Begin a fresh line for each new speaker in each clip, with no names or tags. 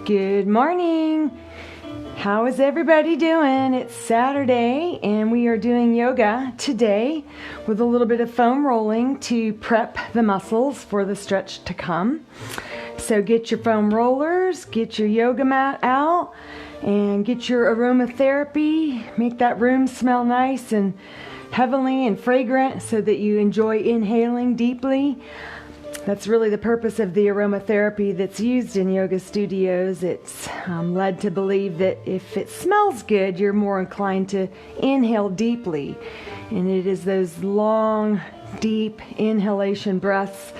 Good morning. How is everybody doing? It's Saturday and we are doing yoga today with a little bit of foam rolling to prep the muscles for the stretch to come. So get your foam rollers, get your yoga mat out, and get your aromatherapy. Make that room smell nice and heavenly and fragrant so that you enjoy inhaling deeply. That's really the purpose of the aromatherapy that's used in yoga studios. It's led to believe that if it smells good, you're more inclined to inhale deeply. And it is those long, deep inhalation breaths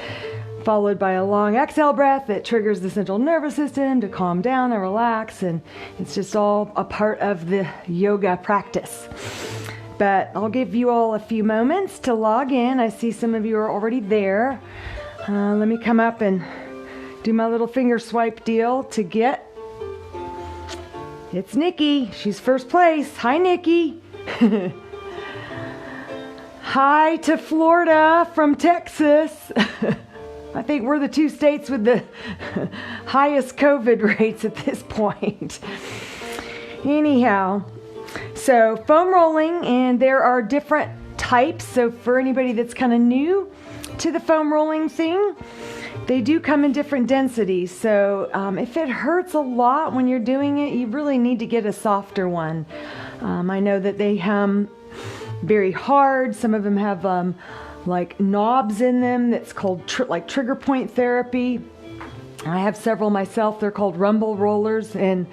followed by a long exhale breath that triggers the central nervous system to calm down and relax. And it's just all a part of the yoga practice. But I'll give you all a few moments to log in. I see some of you are already there. Let me come up and do my little finger swipe deal to get. It's Nikki. She's first place. Hi, Nikki. Hi to Florida from Texas. I think we're the two states with the highest COVID rates at this point. Anyhow, so foam rolling, and there are different types. So for anybody that's kind of new to the foam rolling thing, they do come in different densities. So if it hurts a lot when you're doing it, you really need to get a softer one. I know that they hum very hard. Some of them have like knobs in them that's called like trigger point therapy. I have several myself. They're called rumble rollers, and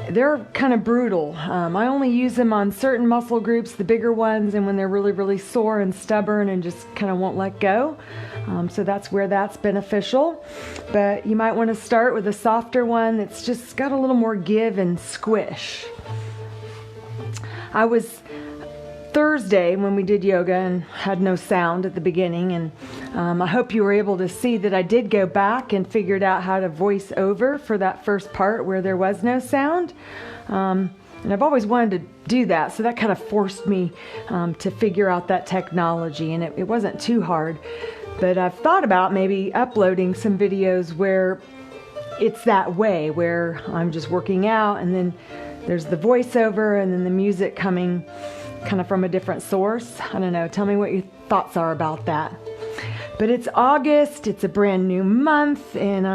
they're kind of brutal. I only use them on certain muscle groups, the bigger ones, and when they're really, really sore and stubborn and just kind of won't let go. So that's where that's beneficial. But you might want to start with a softer one that's just got a little more give and squish. I was Thursday when we did yoga and had no sound at the beginning, and I hope you were able to see that I did go back and figured out how to voice over for that first part where there was no sound. And I've always wanted to do that, so that kind of forced me to figure out that technology, and it wasn't too hard. But I've thought about maybe uploading some videos where it's that way, where I'm just working out and then there's the voiceover and then the music coming kind of from a different source. I don't know. Tell me what your thoughts are about that. But it's August. It's a brand new month, and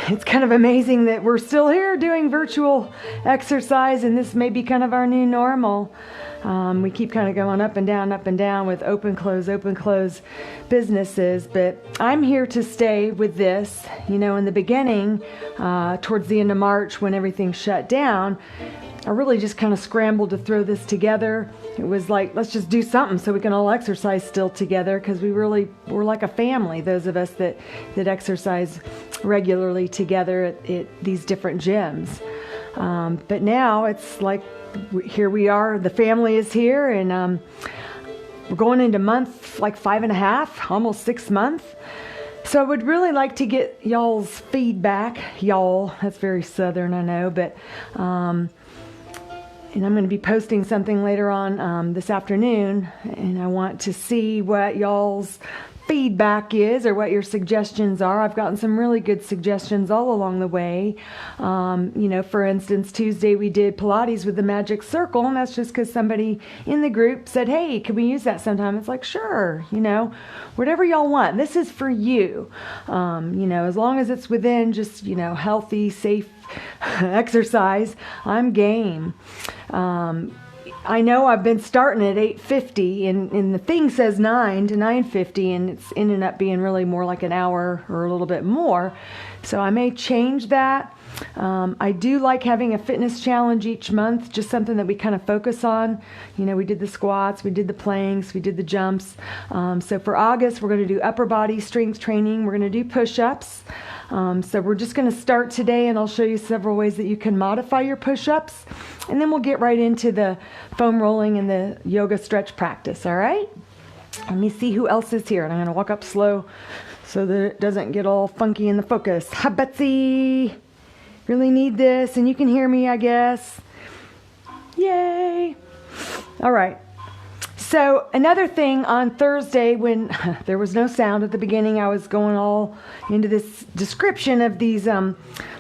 it's kind of amazing that we're still here doing virtual exercise, and this may be kind of our new normal. We keep kind of going up and down with open, close businesses, but I'm here to stay with this. You know, in the beginning, towards the end of March when everything shut down, I really just kind of scrambled to throw this together. It was like, let's just do something so we can all exercise still together, because we're like a family, those of us that exercise regularly together at these different gyms. But now it's like, here we are, the family is here, and we're going into month like 5.5, almost 6 months. So I would really like to get y'all's feedback. Y'all, that's very Southern, I know, but and I'm going to be posting something later on this afternoon, and I want to see what y'all's feedback is or what your suggestions are. I've gotten some really good suggestions all along the way. You know, for instance, Tuesday we did Pilates with the Magic Circle, and that's just because somebody in the group said, hey, can we use that sometime? It's like, sure, you know, whatever y'all want. This is for you. You know, as long as it's within just, you know, healthy, safe exercise, I'm game. I know I've been starting at 8:50, and the thing says 9 to 9:50, and it's ended up being really more like an hour or a little bit more. So I may change that. I do like having a fitness challenge each month, just something that we kind of focus on. You know, we did the squats, we did the planks, we did the jumps. So for August, we're going to do upper body strength training. We're going to do push-ups. So we're just going to start today, and I'll show you several ways that you can modify your push-ups. And then we'll get right into the foam rolling and the yoga stretch practice, all right? Let me see who else is here. And I'm going to walk up slow so that it doesn't get all funky in the focus. Hi, Betsy. Really need this, and you can hear me, I guess. Yay. All right. So another thing, on Thursday when there was no sound at the beginning, I was going all into this description of these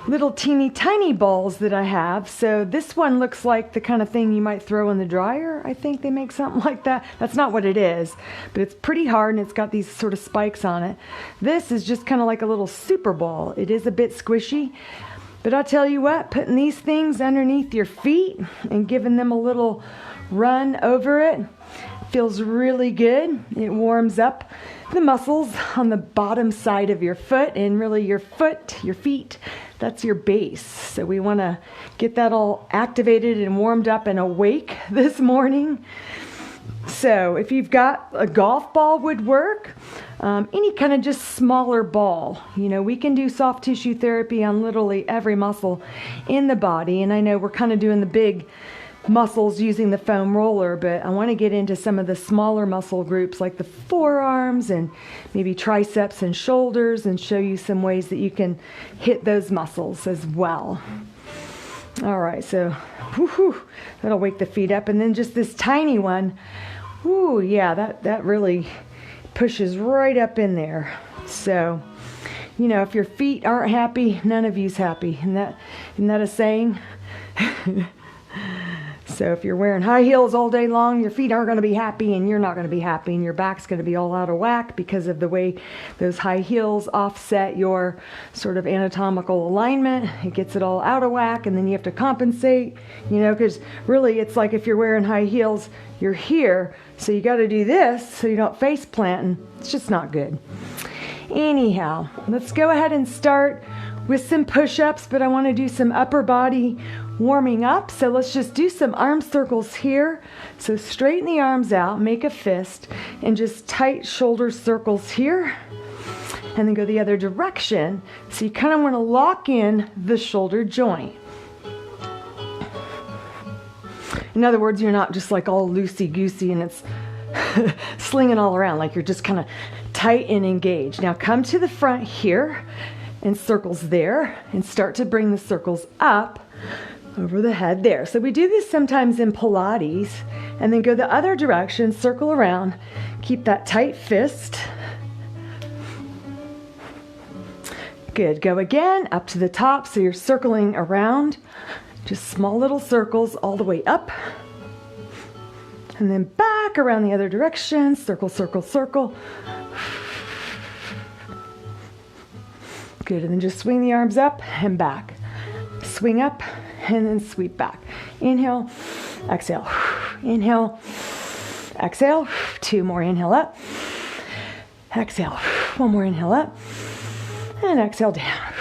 little teeny tiny balls that I have. So this one looks like the kind of thing you might throw in the dryer. I think they make something like that. That's not what it is, but it's pretty hard and it's got these sort of spikes on it. This is just kind of like a little super ball. It is a bit squishy, but I'll tell you what, putting these things underneath your feet and giving them a little run over it feels really good. It warms up the muscles on the bottom side of your foot, and really your foot, your feet, that's your base. So we want to get that all activated and warmed up and awake this morning. So if you've got a golf ball would work, any kind of just smaller ball. You know, we can do soft tissue therapy on literally every muscle in the body, and I know we're kind of doing the big muscles using the foam roller, but I want to get into some of the smaller muscle groups like the forearms and maybe triceps and shoulders, and show you some ways that you can hit those muscles as well. All right, so that'll wake the feet up. And then just this tiny one, ooh, yeah, that really pushes right up in there. So, you know, if your feet aren't happy, none of you's happy. Isn't that a saying? So if you're wearing high heels all day long, your feet aren't going to be happy, and you're not going to be happy, and your back's going to be all out of whack because of the way those high heels offset your sort of anatomical alignment. It gets it all out of whack, and then you have to compensate, you know, because really it's like if you're wearing high heels, you're here, so you got to do this so you don't face plant, and it's just not good. Anyhow, let's go ahead and start with some push-ups, but I want to do some upper body warming up. So let's just do some arm circles here. So straighten the arms out, make a fist, and just tight shoulder circles here. And then go the other direction. So you kind of want to lock in the shoulder joint. In other words, you're not just like all loosey-goosey and it's slinging all around, like you're just kind of tight and engaged. Now come to the front here and circles there, and start to bring the circles up over the head there. So we do this sometimes in Pilates, and then go the other direction, circle around, keep that tight fist. Good, go again, up to the top, so you're circling around, just small little circles all the way up. And then back around the other direction, circle, circle, circle. Good, and then just swing the arms up and back. Swing up and then sweep back. Inhale, exhale, inhale, exhale. Two more, inhale up, exhale. One more, inhale up, and exhale down.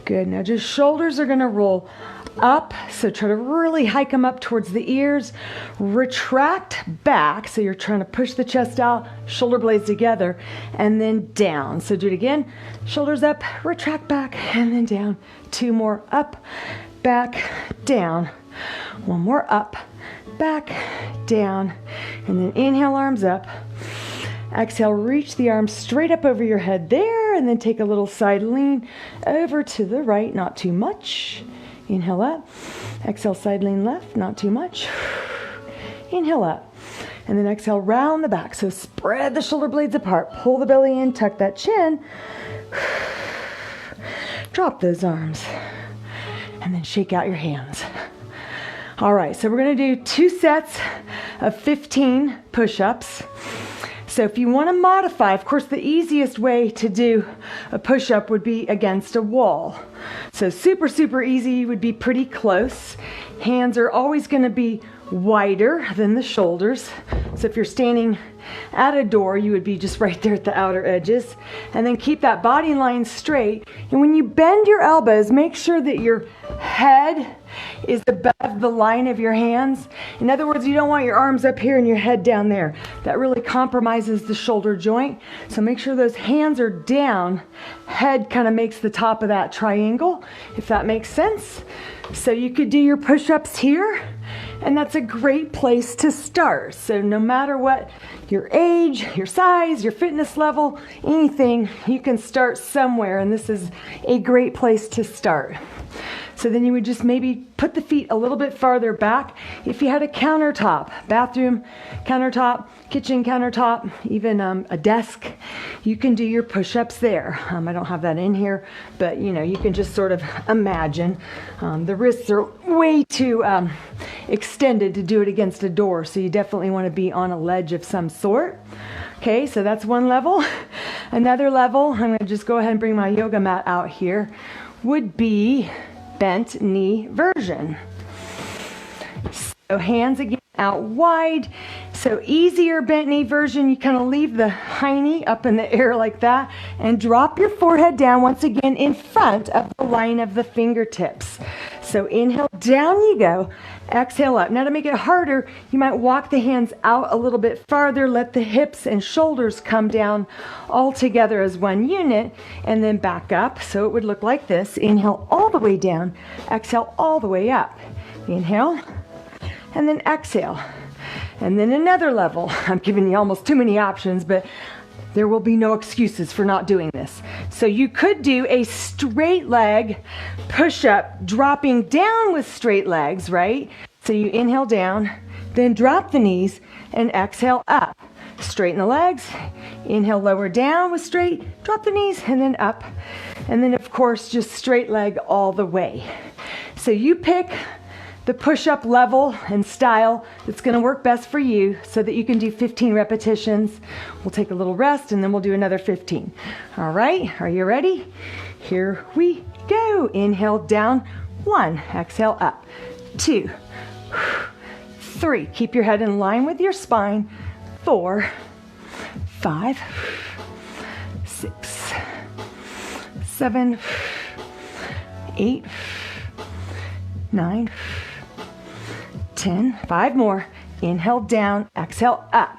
Good, now just shoulders are gonna roll up, so try to really hike them up towards the ears. Retract back, so you're trying to push the chest out, shoulder blades together, and then down. So do it again, shoulders up, retract back, and then down. Two more, up, back, down. One more, up, back, down, and then inhale, arms up. Exhale, reach the arms straight up over your head there, and then take a little side lean over to the right, not too much. Inhale up, exhale, side lean left, not too much. Inhale up, and then exhale, round the back. So spread the shoulder blades apart, pull the belly in, tuck that chin. Drop those arms, and then shake out your hands. All right, so we're gonna do 2 sets of 15 push-ups. So if you want to modify, of course, the easiest way to do a push-up would be against a wall. So super, super easy would be pretty close. Hands are always going to be wider than the shoulders. So if you're standing at a door, you would be just right there at the outer edges. And then keep that body line straight. And when you bend your elbows, make sure that your head is above the line of your hands. In other words, you don't want your arms up here and your head down there. That really compromises the shoulder joint. So make sure those hands are down. Head kind of makes the top of that triangle, if that makes sense. So you could do your push-ups here, and that's a great place to start. So no matter what your age, your size, your fitness level, anything, you can start somewhere, and this is a great place to start. So then you would just maybe put the feet a little bit farther back. If you had a countertop, bathroom countertop, kitchen countertop, even a desk, you can do your push-ups there. I don't have that in here, but you can just sort of imagine. The wrists are way too extended to do it against a door, so you definitely want to be on a ledge of some sort. Okay, so that's one level. Another level, I'm going to just go ahead and bring my yoga mat out here, would be bent knee version. So hands again out wide. So easier bent knee version, you kind of leave the high knee up in the air like that and drop your forehead down once again in front of the line of the fingertips. So inhale, down you go. Exhale up. Now to make it harder, you might walk the hands out a little bit farther, let the hips and shoulders come down all together as one unit, and then back up. So it would look like this. Inhale all the way down, exhale all the way up. Inhale, and then exhale. And then another level. I'm giving you almost too many options, but there will be no excuses for not doing this. So you could do a straight leg push-up, dropping down with straight legs, right? So you inhale down, then drop the knees, and exhale up. Straighten the legs, inhale lower down with straight, drop the knees, and then up. And then of course, just straight leg all the way. So you pick the push-up level and style that's going to work best for you so that you can do 15 repetitions. We'll take a little rest and then we'll do another 15. All right, are you ready? Here we go. Inhale down, 1, exhale up, 2, 3, keep your head in line with your spine, 4, 5, 6, 7, 8, 9, 10, 5 more. Inhale down, exhale up.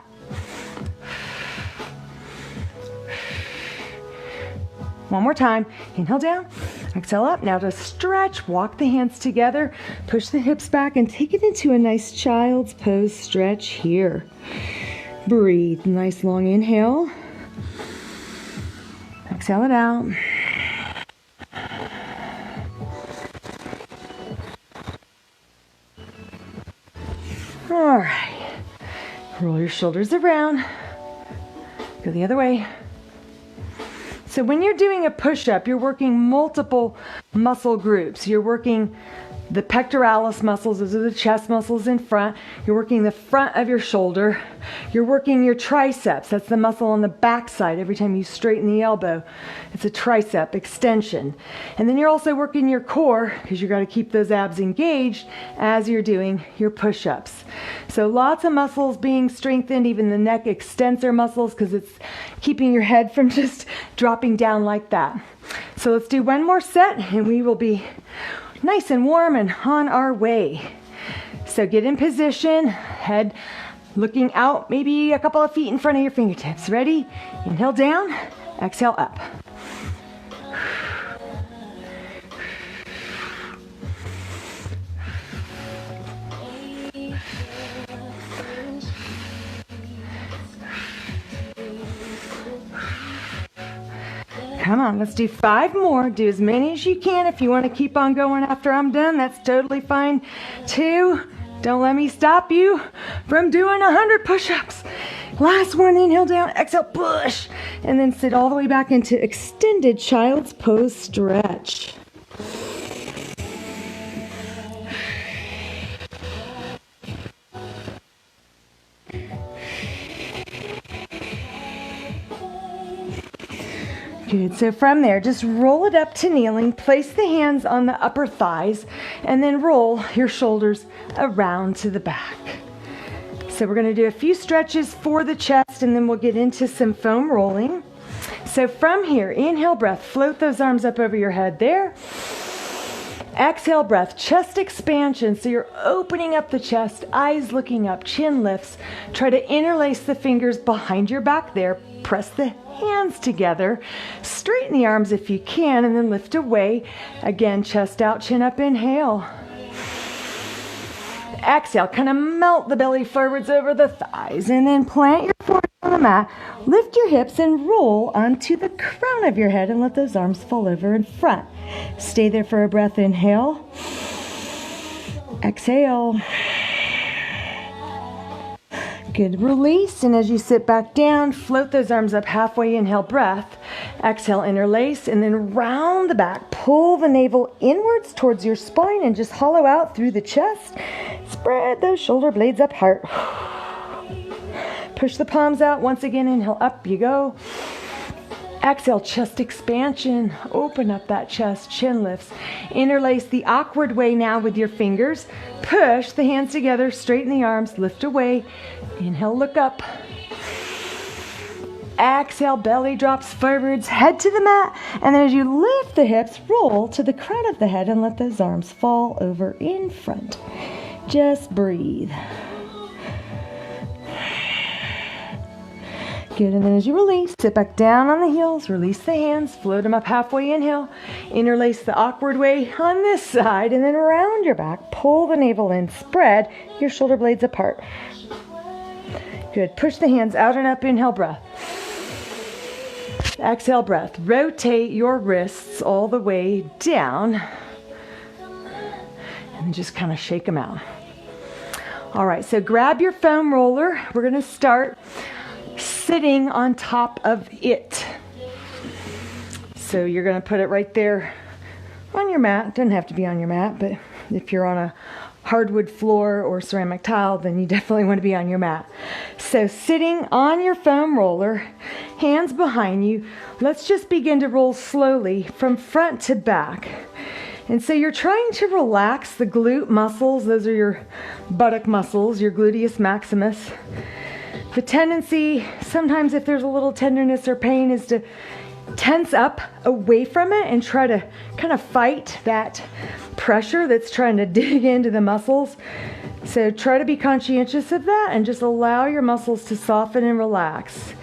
One more time. Inhale down, exhale up. Now to stretch, walk the hands together, push the hips back, and take it into a nice child's pose stretch here. Breathe. Nice long inhale. Exhale it out. All right, roll your shoulders around, go the other way. So when you're doing a push-up, you're working multiple muscle groups. You're working the pectoralis muscles, those are the chest muscles in front. You're working the front of your shoulder. You're working your triceps. That's the muscle on the back side. Every time you straighten the elbow, it's a tricep extension. And then you're also working your core because you got to keep those abs engaged as you're doing your push-ups. So lots of muscles being strengthened, even the neck extensor muscles, because it's keeping your head from just dropping down like that. So let's do one more set and we will be nice and warm and on our way. So get in position, head looking out, maybe a couple of feet in front of your fingertips. Ready? Inhale down, exhale up. Come on, let's do 5 more. Do as many as you can. If you want to keep on going after I'm done, that's totally fine. 2, don't let me stop you from doing 100 push-ups. Last one, inhale down, exhale, push, and then sit all the way back into extended child's pose stretch. Good, so from there, just roll it up to kneeling, place the hands on the upper thighs, and then roll your shoulders around to the back. So we're gonna do a few stretches for the chest, and then we'll get into some foam rolling. So from here, inhale breath, float those arms up over your head there. Exhale breath, chest expansion. So you're opening up the chest, eyes looking up, chin lifts. Try to interlace the fingers behind your back there. Press the hands together. Straighten the arms if you can, and then lift away. Again, chest out, chin up, inhale. Exhale, kind of melt the belly forwards over the thighs, and then plant your forehead on the mat. Lift your hips and roll onto the crown of your head and let those arms fall over in front. Stay there for a breath. Inhale. Exhale. Good. Release, and as you sit back down, float those arms up halfway. Inhale, breath. Exhale, interlace, and then round the back. Pull the navel inwards towards your spine and just hollow out through the chest. Spread those shoulder blades up, heart. Push the palms out. Once again, inhale, up you go. Exhale, chest expansion. Open up that chest, chin lifts. Interlace the awkward way now with your fingers. Push the hands together, straighten the arms, lift away. Inhale, look up. Exhale, belly drops forwards, head to the mat. And then as you lift the hips, roll to the crown of the head and let those arms fall over in front. Just breathe. Good, and then as you release, sit back down on the heels, release the hands, float them up halfway, inhale, interlace the awkward way on this side, and then round your back, pull the navel in, spread your shoulder blades apart. Good, push the hands out and up, inhale, breath. Exhale, breath. Rotate your wrists all the way down, and just kind of shake them out. All right, so grab your foam roller. We're gonna start sitting on top of it. So you're going to put it right there on your mat. Doesn't have to be on your mat, but if you're on a hardwood floor or ceramic tile, then you definitely want to be on your mat. So sitting on your foam roller, hands behind you, let's just begin to roll slowly from front to back. And so you're trying to relax the glute muscles. Those are your buttock muscles, your gluteus maximus. The tendency, sometimes if there's a little tenderness or pain, is to tense up away from it and try to kind of fight that pressure that's trying to dig into the muscles. So try to be conscientious of that and just allow your muscles to soften and relax.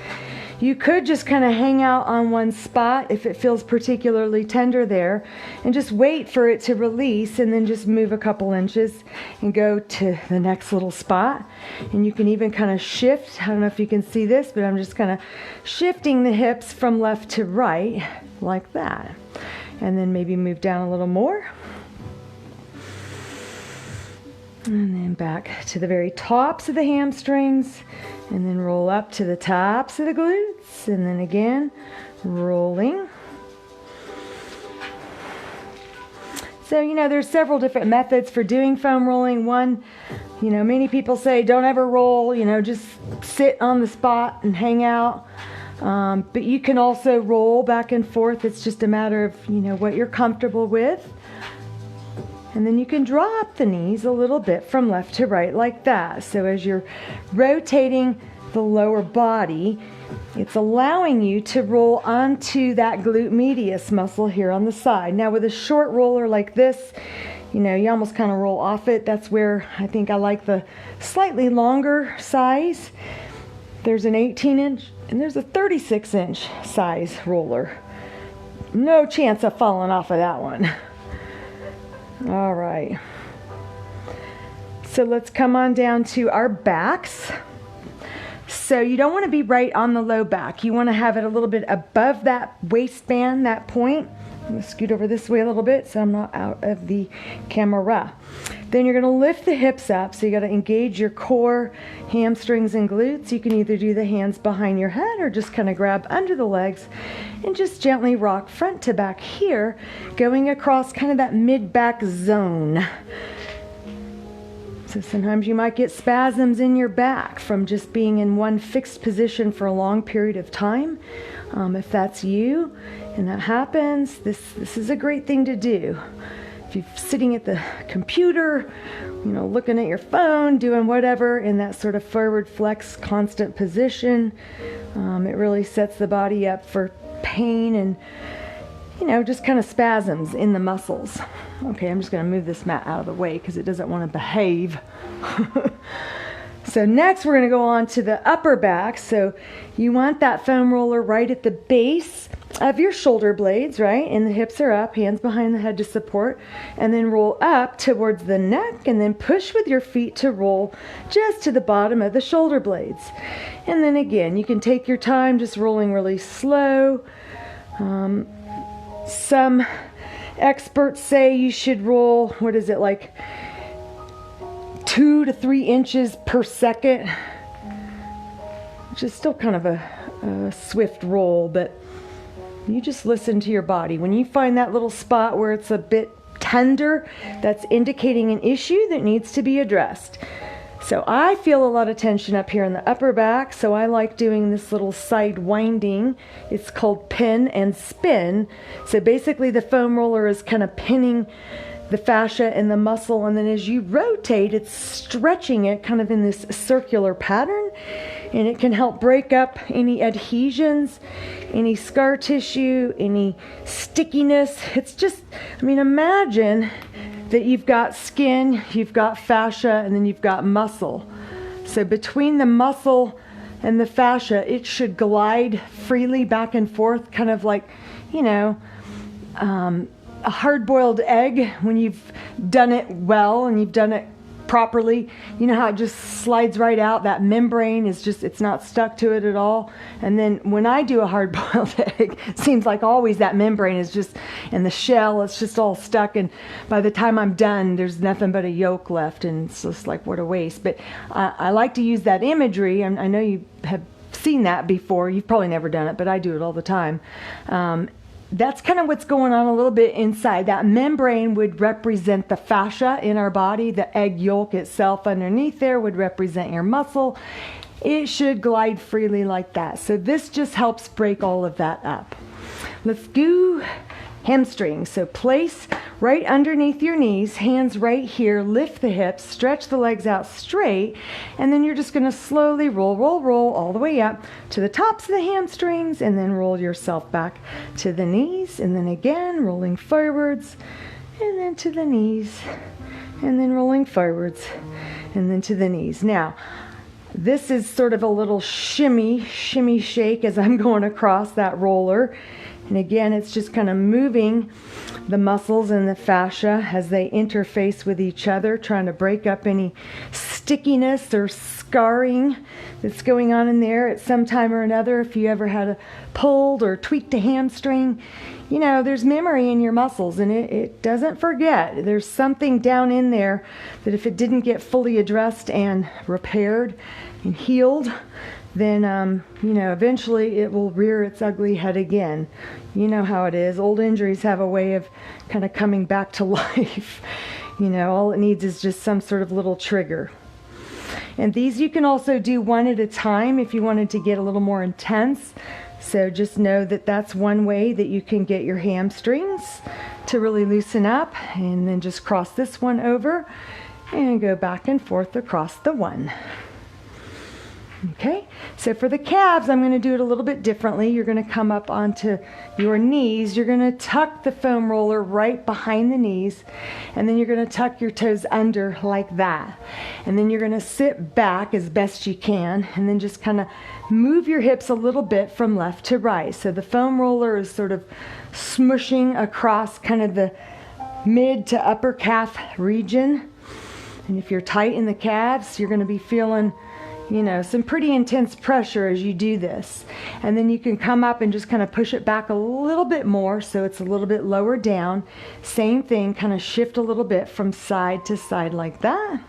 You could just kind of hang out on one spot if it feels particularly tender there and just wait for it to release and then just move a couple inches and go to the next little spot. And you can even kind of shift. I don't know if you can see this, but I'm just kind of shifting the hips from left to right like that. And then maybe move down a little more. And then back to the very tops of the hamstrings. And then roll up to the tops of the glutes. And then again, rolling. So, there's several different methods for doing foam rolling. One, many people say don't ever roll, just sit on the spot and hang out. But you can also roll back and forth. It's just a matter of, what you're comfortable with. And then you can drop the knees a little bit from left to right like that. So as you're rotating the lower body, it's allowing you to roll onto that glute medius muscle here on the side. Now with a short roller like this, you almost kind of roll off it. That's where I think I like the slightly longer size. There's an 18-inch and there's a 36-inch size roller. No chance of falling off of that one. All right, so let's come on down to our backs. So you don't want to be right on the low back. You want to have it a little bit above that waistband, that point. I'm going to scoot over this way a little bit so I'm not out of the camera. Then you're going to lift the hips up. So you got to engage your core, hamstrings, and glutes. You can either do the hands behind your head or just kind of grab under the legs and just gently rock front to back here, going across kind of that mid-back zone. So sometimes you might get spasms in your back from just being in one fixed position for a long period of time. If that's you and that happens, this is a great thing to do. If you're sitting at the computer, looking at your phone, doing whatever in that sort of forward flex constant position, it really sets the body up for pain and just kind of spasms in the muscles. Okay, I'm just going to move this mat out of the way because it doesn't want to behave. So next we're going to go on to the upper back. So you want that foam roller right at the base of your shoulder blades, right? And the hips are up, hands behind the head to support, and then roll up towards the neck, and then push with your feet to roll just to the bottom of the shoulder blades. And then again, you can take your time just rolling really slow. Some experts say you should roll, what is it, like 2 to 3 inches per second, which is still kind of a swift roll, but you just listen to your body. When you find that little spot where it's a bit tender, that's indicating an issue that needs to be addressed. So I feel a lot of tension up here in the upper back, so I like doing this little side winding. It's called pin and spin. So basically the foam roller is kind of pinning the fascia and the muscle, and then as you rotate, it's stretching it kind of in this circular pattern, and it can help break up any adhesions, any scar tissue, any stickiness. It's just, I mean, imagine that you've got skin, you've got fascia, and then you've got muscle. So between the muscle and the fascia, it should glide freely back and forth, kind of like, you know, a hard-boiled egg. When you've done it well and you've done it properly, you know how it just slides right out. That membrane is just, it's not stuck to it at all. And then when I do a hard-boiled egg, it seems like always that membrane is just, and the shell, it's just all stuck, and by the time I'm done, there's nothing but a yolk left, and it's just like, what a waste. But I like to use that imagery, and I know you have seen that before. You've probably never done it, but I do it all the time. That's kind of what's going on a little bit inside. That membrane would represent the fascia in our body. The egg yolk itself underneath there would represent your muscle. It should glide freely like that. So this just helps break all of that up. Let's do hamstrings. So place right underneath your knees, hands right here, lift the hips, stretch the legs out straight, and then you're just going to slowly roll all the way up to the tops of the hamstrings, and then roll yourself back to the knees, and then again rolling forwards, and then to the knees, and then rolling forwards, and then to the knees. Now, this is sort of a little shimmy shake as I'm going across that roller. And again, it's just kind of moving the muscles and the fascia as they interface with each other, trying to break up any stickiness or scarring that's going on in there at some time or another. If you ever had a pulled or tweaked a hamstring, you know, there's memory in your muscles, and it doesn't forget. There's something down in there that if it didn't get fully addressed and repaired and healed, then, you know, eventually it will rear its ugly head again. You know how it is. Old injuries have a way of kind of coming back to life. You know, all it needs is just some sort of little trigger. And these you can also do one at a time if you wanted to get a little more intense. So just know that that's one way that you can get your hamstrings to really loosen up. And then just cross this one over and go back and forth across the one. Okay, so for the calves, I'm going to do it a little bit differently. You're going to come up onto your knees. You're going to tuck the foam roller right behind the knees, and then you're going to tuck your toes under like that. And then you're going to sit back as best you can, and then just kind of move your hips a little bit from left to right. So the foam roller is sort of smushing across kind of the mid to upper calf region. And if you're tight in the calves, you're going to be feeling, you know, some pretty intense pressure as you do this. And then you can come up and just kind of push it back a little bit more so it's a little bit lower down. Same thing, kind of shift a little bit from side to side like that.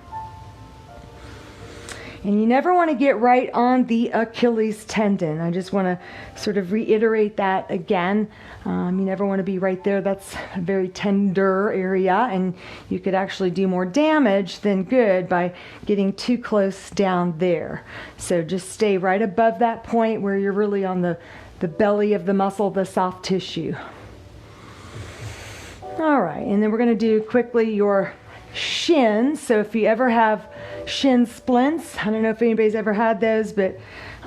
And you never want to get right on the Achilles tendon. I just want to sort of reiterate that again. You never want to be right there. That's a very tender area, and you could actually do more damage than good by getting too close down there. So just stay right above that point where you're really on the belly of the muscle, the soft tissue. All right, and then we're going to do quickly your shins. So if you ever have shin splints, I don't know if anybody's ever had those, but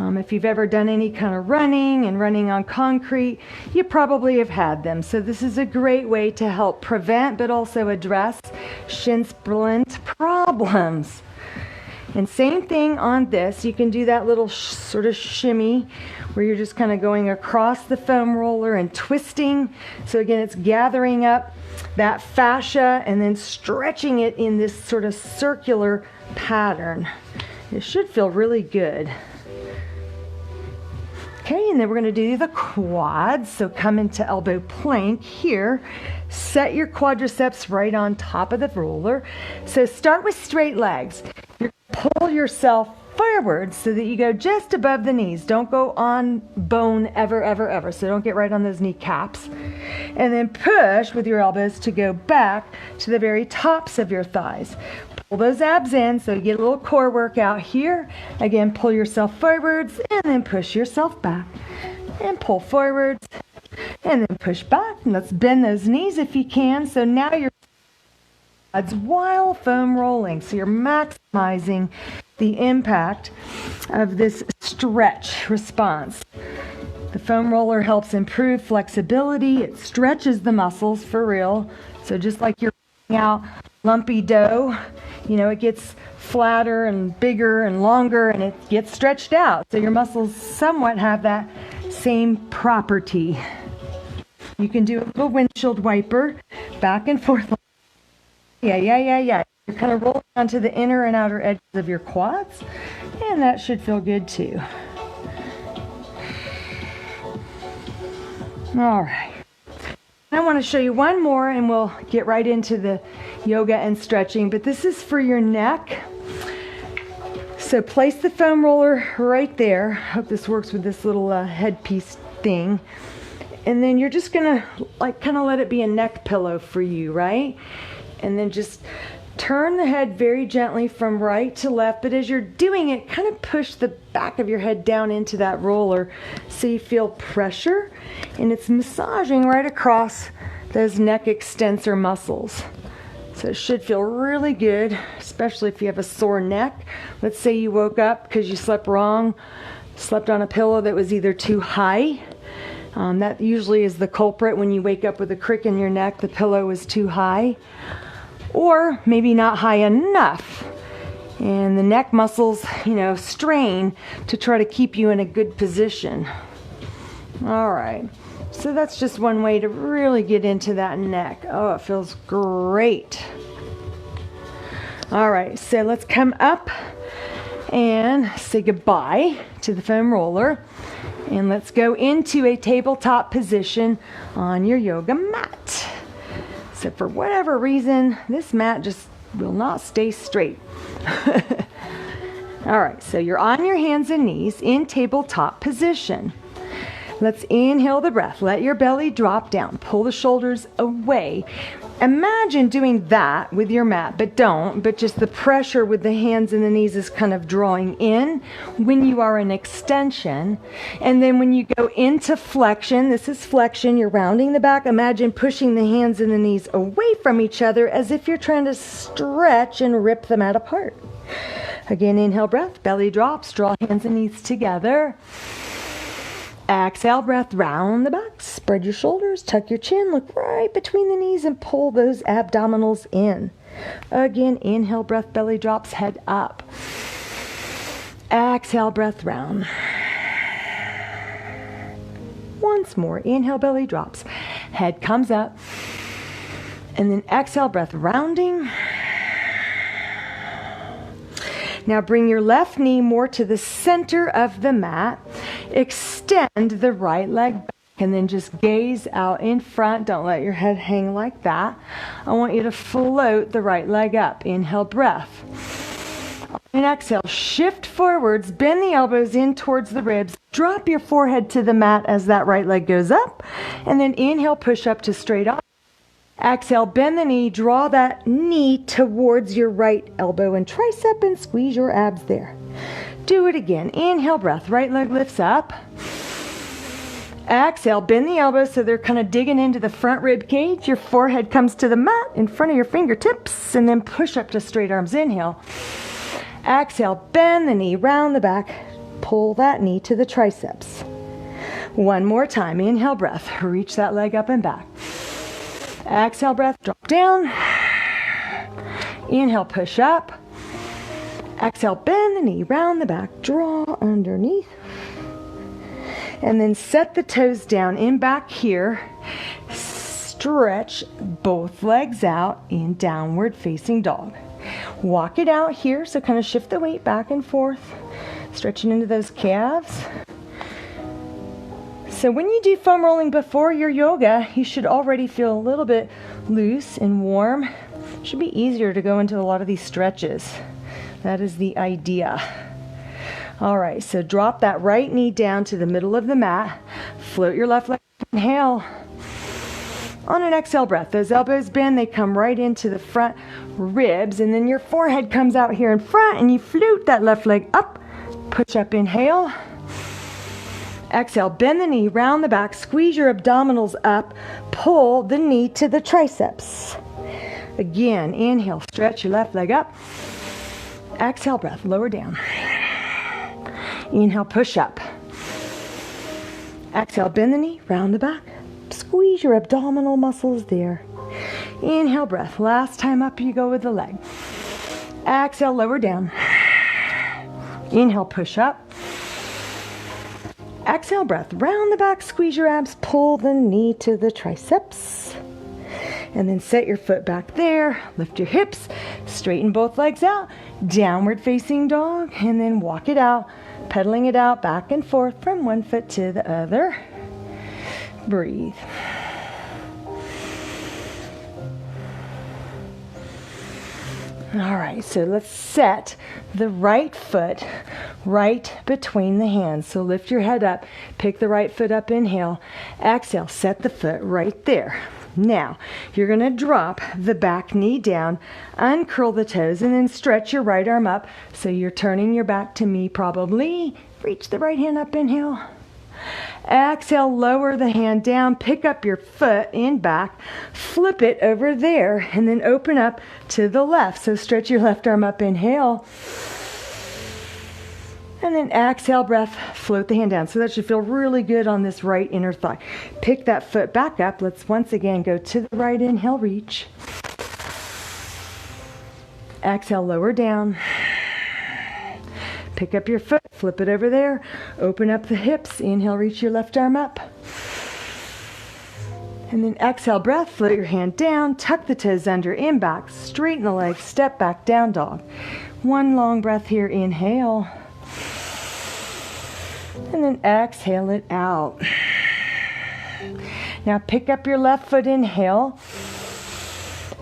if you've ever done any kind of running on concrete, you probably have had them. So this is a great way to help prevent but also address shin splint problems. And same thing on this. You can do that little sort of shimmy where you're just kind of going across the foam roller and twisting. So again, it's gathering up that fascia and then stretching it in this sort of circular pattern. It should feel really good. Okay, and then we're going to do the quads. So come into elbow plank here. Set your quadriceps right on top of the roller. So start with straight legs. You pull yourself forward so that you go just above the knees. Don't go on bone ever, ever, ever. So don't get right on those kneecaps. And then push with your elbows to go back to the very tops of your thighs. Pull those abs in so you get a little core workout here. Again, pull yourself forwards and then push yourself back. And pull forwards and then push back. And let's bend those knees if you can. So now you're while foam rolling. So you're maximizing the impact of this stretch response. The foam roller helps improve flexibility. It stretches the muscles for real. So just like you're out lumpy dough, you know, it gets flatter and bigger and longer and it gets stretched out. So your muscles somewhat have that same property. You can do a little windshield wiper back and forth. Yeah. You're kind of rolling onto the inner and outer edges of your quads, and that should feel good too. All right. I want to show you one more and we'll get right into the yoga and stretching, but this is for your neck. So place the foam roller right there. Hope this works with this little headpiece thing. And then you're just gonna like kind of let it be a neck pillow for you, right? And then just turn the head very gently from right to left, but as you're doing it, kind of push the back of your head down into that roller so you feel pressure, and it's massaging right across those neck extensor muscles. So it should feel really good, especially if you have a sore neck. Let's say you woke up because you slept wrong, slept on a pillow that was either too high. That usually is the culprit when you wake up with a crick in your neck, the pillow is too high. Or maybe not high enough. And the neck muscles, you know, strain to try to keep you in a good position. All right. So that's just one way to really get into that neck. Oh, it feels great. All right. So let's come up and say goodbye to the foam roller. And let's go into a tabletop position on your yoga mat. So for whatever reason, this mat just will not stay straight. All right, so you're on your hands and knees in tabletop position. Let's inhale the breath. Let your belly drop down. Pull the shoulders away. Imagine doing that with your mat, but don't. But just the pressure with the hands and the knees is kind of drawing in when you are in extension. And then when you go into flexion, this is flexion, you're rounding the back. Imagine pushing the hands and the knees away from each other as if you're trying to stretch and rip the mat apart. Again, inhale breath, belly drops, draw hands and knees together. Exhale, breath, round the back, spread your shoulders, tuck your chin, look right between the knees and pull those abdominals in. Again, inhale, breath, belly drops, head up. Exhale, breath, round. Once more, inhale, belly drops, head comes up. And then exhale, breath, rounding. Now bring your left knee more to the center of the mat. Extend the right leg back and then just gaze out in front. Don't let your head hang like that. I want you to float the right leg up. Inhale, breath. And exhale, shift forwards, bend the elbows in towards the ribs. Drop your forehead to the mat as that right leg goes up. And then inhale, push up to straight arm. Exhale, bend the knee, draw that knee towards your right elbow and tricep and squeeze your abs there. Do it again. Inhale, breath, right leg lifts up. Exhale, bend the elbows so they're kind of digging into the front rib cage. Your forehead comes to the mat in front of your fingertips and then push up to straight arms. Inhale. Exhale, bend the knee, round the back, pull that knee to the triceps. One more time. Inhale, breath, reach that leg up and back. Exhale, breath, drop down. Inhale, push up. Exhale, bend the knee, round the back, draw underneath. And then set the toes down in back here. Stretch both legs out in downward facing dog. Walk it out here, so kind of shift the weight back and forth, stretching into those calves. So when you do foam rolling before your yoga, you should already feel a little bit loose and warm. It should be easier to go into a lot of these stretches. That is the idea. All right, so drop that right knee down to the middle of the mat. Float your left leg. Inhale. On an exhale breath, those elbows bend, they come right into the front ribs, and then your forehead comes out here in front, and you float that left leg up. Push up, inhale. Exhale, bend the knee, round the back, squeeze your abdominals up, pull the knee to the triceps. Again, inhale, stretch your left leg up. Exhale, breath, lower down. Inhale, push up. Exhale, bend the knee, round the back. Squeeze your abdominal muscles there. Inhale, breath. Last time up you go with the leg. Exhale, lower down. Inhale, push up. Exhale, breath. Round the back, squeeze your abs, pull the knee to the triceps. And then set your foot back there. Lift your hips, straighten both legs out. Downward facing dog, and then walk it out, pedaling it out back and forth from one foot to the other. Breathe. All right, so let's set the right foot right between the hands. So lift your head up, pick the right foot up, inhale, exhale, set the foot right there. Now, you're going to drop the back knee down, uncurl the toes, and then stretch your right arm up. So you're turning your back to me probably. Reach the right hand up, inhale. Exhale, lower the hand down, pick up your foot in back, flip it over there, and then open up to the left. So stretch your left arm up, inhale. And then exhale, breath, float the hand down. So that should feel really good on this right inner thigh. Pick that foot back up. Let's once again go to the right, inhale, reach. Exhale, lower down. Pick up your foot, flip it over there, open up the hips, inhale, reach your left arm up. And then exhale, breath, float your hand down, tuck the toes under, in back, straighten the legs, step back, down dog. One long breath here, inhale. And then exhale it out. Now pick up your left foot, inhale.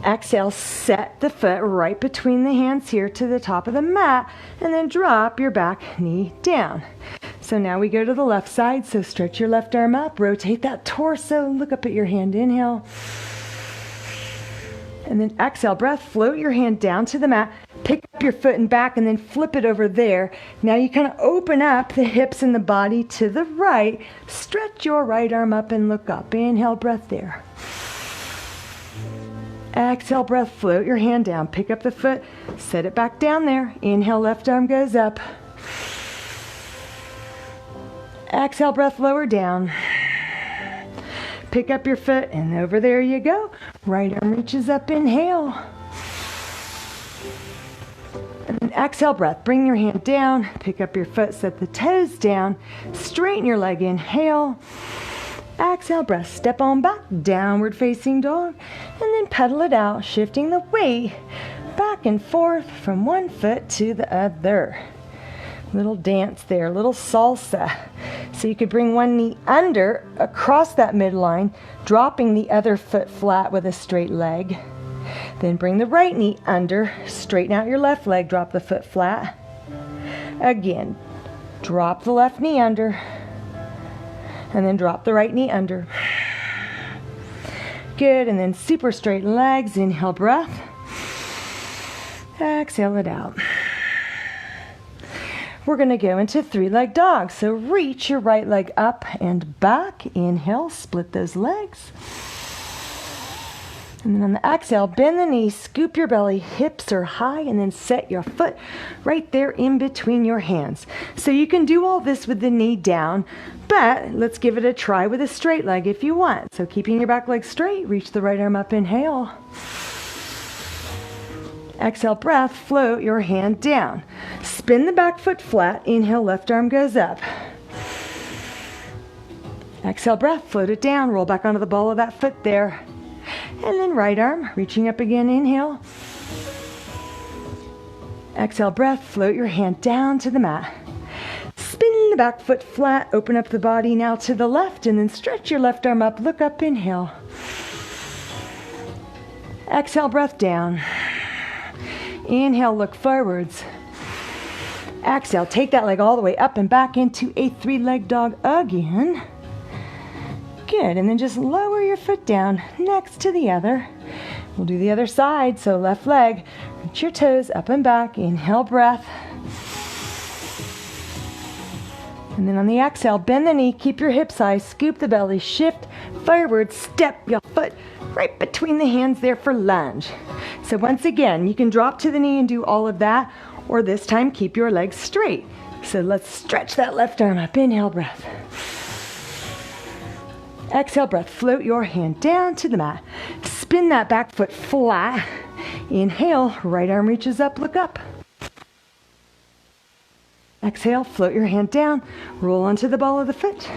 Exhale, set the foot right between the hands here to the top of the mat, and then drop your back knee down. So now we go to the left side, so stretch your left arm up, rotate that torso, look up at your hand, inhale. And then exhale, breath, float your hand down to the mat, pick up your foot and back, and then flip it over there. Now you kind of open up the hips and the body to the right, stretch your right arm up and look up. Inhale, breath there. Exhale, breath, float your hand down, pick up the foot, set it back down there. Inhale, left arm goes up. Exhale, breath, lower down. Pick up your foot, and over there you go. Right arm reaches up, inhale. And then exhale, breath, bring your hand down, pick up your foot, set the toes down, straighten your leg, inhale. Exhale, breath, step on back, downward facing dog, and then pedal it out, shifting the weight back and forth from one foot to the other. Little dance there, little salsa. So you could bring one knee under, across that midline, dropping the other foot flat with a straight leg. Then bring the right knee under, straighten out your left leg, drop the foot flat. Again, drop the left knee under, and then drop the right knee under. Good, and then super straight legs, inhale, breath. Exhale it out. We're going to go into three-leg dog. So reach your right leg up and back. Inhale, split those legs. And then on the exhale, bend the knee, scoop your belly, hips are high, and then set your foot right there in between your hands. So you can do all this with the knee down, but let's give it a try with a straight leg if you want. So keeping your back leg straight, reach the right arm up, inhale. Exhale, breath, float your hand down. Spin the back foot flat. Inhale, left arm goes up. Exhale, breath, float it down. Roll back onto the ball of that foot there. And then right arm, reaching up again, inhale. Exhale, breath, float your hand down to the mat. Spin the back foot flat, open up the body now to the left, and then stretch your left arm up, look up, inhale. Exhale, breath down. Inhale, look forwards. Exhale, take that leg all the way up and back into a three-leg dog again. Good, and then just lower your foot down next to the other. We'll do the other side, so left leg, reach your toes up and back, inhale, breath. And then on the exhale, bend the knee, keep your hips high, scoop the belly, shift forward, step your foot right between the hands there for lunge. So once again, you can drop to the knee and do all of that, or this time keep your legs straight. So let's stretch that left arm up, inhale, breath. Exhale, breath, float your hand down to the mat. Spin that back foot flat. Inhale, right arm reaches up, look up. Exhale, float your hand down, roll onto the ball of the foot.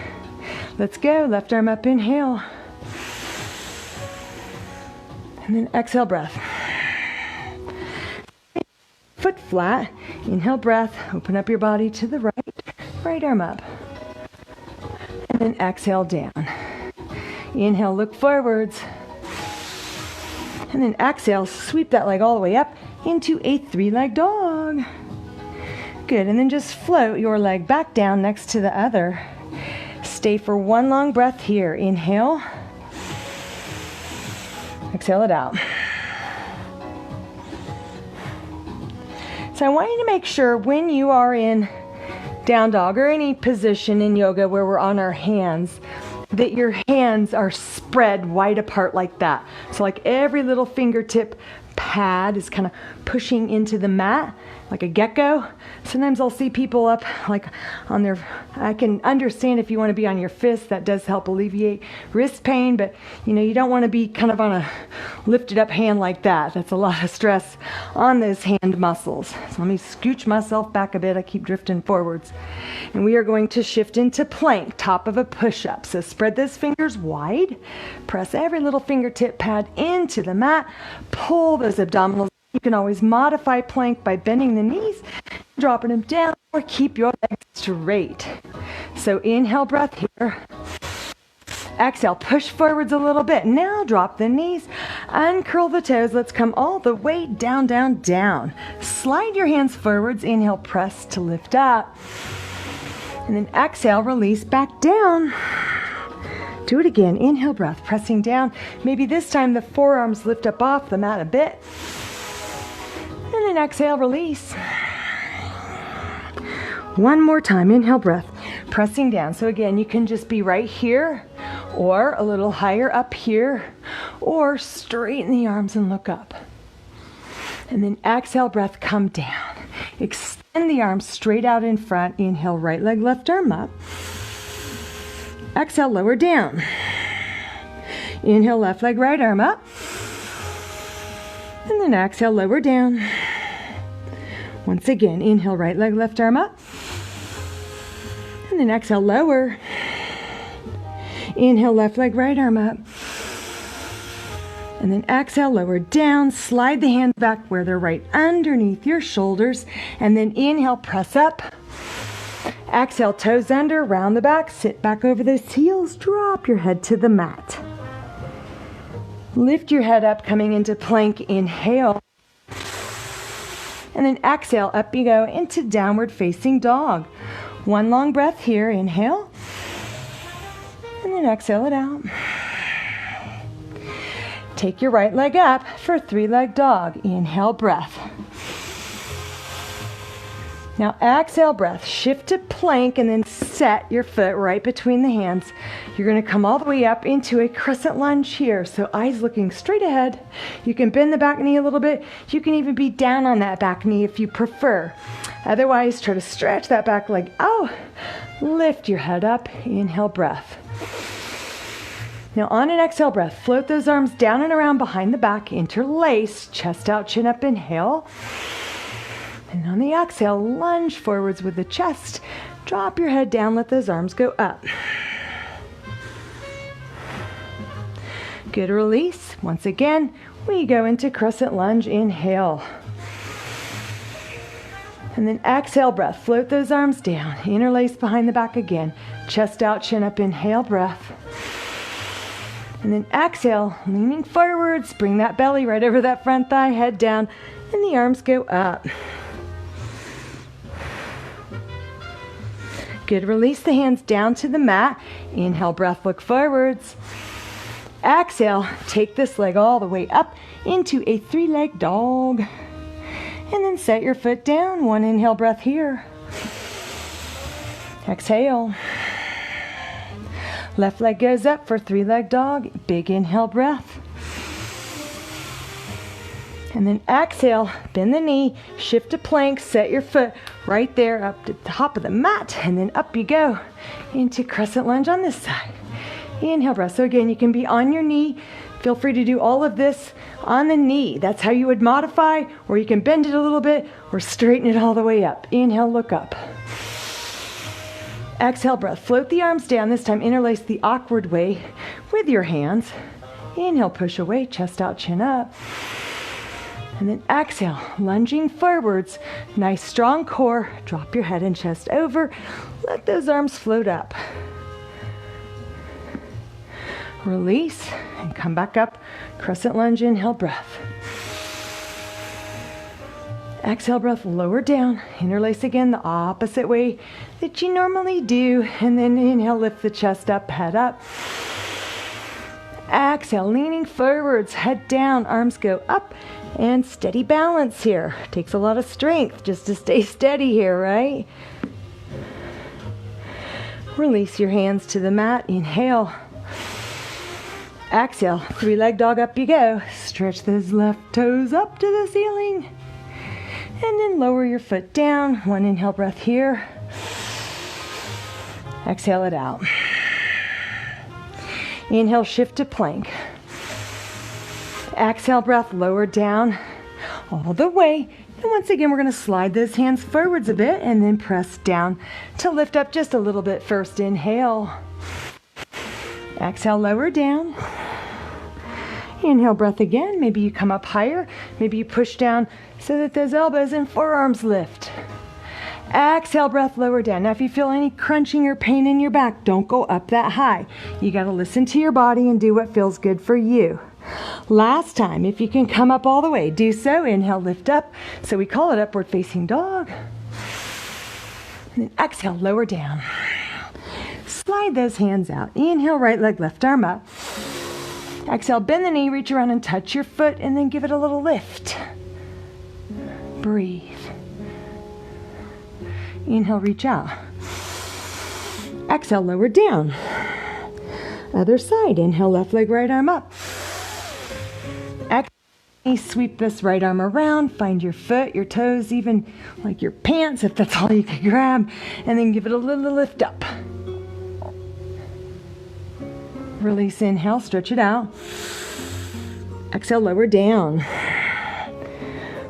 Let's go, left arm up, inhale. And then exhale, breath. Foot flat, inhale, breath, open up your body to the right arm up. And then exhale, down. Inhale, look forwards. And then exhale, sweep that leg all the way up into a three-leg dog. Good, and then just float your leg back down next to the other. Stay for one long breath here. Inhale. Exhale it out. So I want you to make sure when you are in down dog or any position in yoga where we're on our hands, that your hands are spread wide apart like that. So like every little fingertip pad is kind of pushing into the mat like a gecko. Sometimes I'll see people up like on their, I can understand if you want to be on your fists, that does help alleviate wrist pain, but you don't want to be kind of on a lifted up hand like that. That's a lot of stress on those hand muscles. So let me scooch myself back a bit. I keep drifting forwards. And we are going to shift into plank, top of a push-up. So spread those fingers wide, press every little fingertip pad into the mat, pull those abdominals. You can always modify plank by bending the knees, dropping them down, or keep your legs straight. So inhale, breath here. Exhale, push forwards a little bit. Now drop the knees, uncurl the toes. Let's come all the way down, down, down. Slide your hands forwards. Inhale, press to lift up. And then exhale, release back down. Do it again. Inhale, breath, pressing down. Maybe this time the forearms lift up off the mat a bit. And then exhale, release. One more time, inhale, breath, pressing down. So again, you can just be right here or a little higher up here or straighten the arms and look up. And then exhale, breath, come down. Extend the arms straight out in front. Inhale, right leg, left arm up. Exhale, lower down. Inhale, left leg, right arm up. And then exhale, lower down. Once again, inhale, right leg, left arm up. And then exhale, lower. Inhale, left leg, right arm up. And then exhale, lower down. Slide the hands back where they're right underneath your shoulders. And then inhale, press up. Exhale, toes under, round the back. Sit back over those heels. Drop your head to the mat. Lift your head up, coming into plank, inhale. And then exhale, up you go into downward facing dog. One long breath here, inhale. And then exhale it out. Take your right leg up for three-leg dog. Inhale, breath. Now exhale, breath. Shift to plank and then set your foot right between the hands. You're going to come all the way up into a crescent lunge here. So eyes looking straight ahead. You can bend the back knee a little bit. You can even be down on that back knee if you prefer. Otherwise, try to stretch that back leg out. Lift your head up. Inhale, breath. Now on an exhale breath, float those arms down and around behind the back, interlace, chest out, chin up, inhale. And on the exhale, lunge forwards with the chest. Drop your head down, let those arms go up. Good release. Once again, we go into crescent lunge, inhale. And then exhale breath, float those arms down, interlace behind the back again. Chest out, chin up, inhale, breath. And then exhale, leaning forwards, bring that belly right over that front thigh, head down, and the arms go up. Good, release the hands down to the mat. Inhale, breath, look forwards. Exhale, take this leg all the way up into a 3-leg dog. And then set your foot down. One inhale breath here. Exhale. Left leg goes up for 3-leg dog. Big inhale breath. And then exhale, bend the knee, shift to plank, set your foot right there up to the top of the mat, and then up you go into crescent lunge on this side. Inhale breath. So again, you can be on your knee. Feel free to do all of this on the knee. That's how you would modify, or you can bend it a little bit or straighten it all the way up. Inhale, look up. Exhale breath. Float the arms down. This time interlace the awkward way with your hands. Inhale, push away, chest out, chin up. And then exhale, lunging forwards. Nice strong core. Drop your head and chest over. Let those arms float up. Release and come back up. Crescent lunge, inhale, breath. Exhale breath, lower down. Interlace again the opposite way that you normally do. And then inhale, lift the chest up, head up. Exhale, leaning forwards, head down, arms go up. And steady balance here. Takes a lot of strength just to stay steady here, right? Release your hands to the mat. Inhale. Exhale. 3-leg dog, up you go. Stretch those left toes up to the ceiling. And then lower your foot down. One inhale breath here. Exhale it out. Inhale, shift to plank. Exhale breath, lower down all the way. And once again, we're going to slide those hands forwards a bit and then press down to lift up just a little bit first. Inhale. Exhale, lower down. Inhale, breath again. Maybe you come up higher. Maybe you push down so that those elbows and forearms lift. Exhale, breath, lower down. Now, if you feel any crunching or pain in your back, don't go up that high. You got to listen to your body and do what feels good for you. Last time, if you can come up all the way, do so. Inhale, lift up. So we call it upward facing dog. And then exhale, lower down. Slide those hands out. Inhale, right leg, left arm up. Exhale, bend the knee, reach around and touch your foot, and then give it a little lift. Breathe. Inhale, reach out. Exhale, lower down. Other side. Inhale, left leg, right arm up. Exhale, sweep this right arm around. Find your foot, your toes, even like your pants if that's all you can grab. And then give it a little lift up. Release, inhale, stretch it out. Exhale, lower down.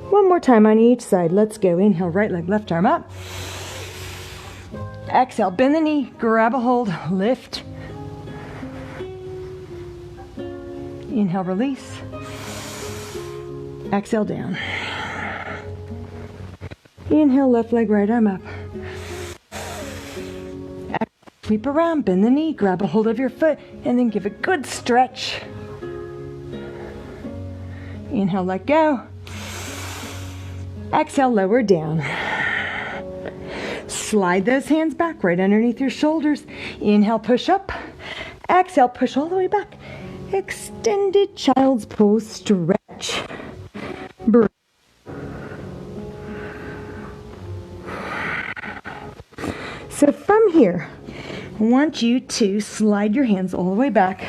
One more time on each side. Let's go. Inhale, right leg, left arm up. Exhale, bend the knee, grab a hold, lift. Inhale, release. Exhale, down. Inhale, left leg, right arm up. Sweep around, bend the knee, grab a hold of your foot, and then give a good stretch. Inhale, let go. Exhale, lower down. Slide those hands back right underneath your shoulders. Inhale, push up. Exhale, push all the way back. Extended child's pose, stretch. Breathe. So from here, I want you to slide your hands all the way back.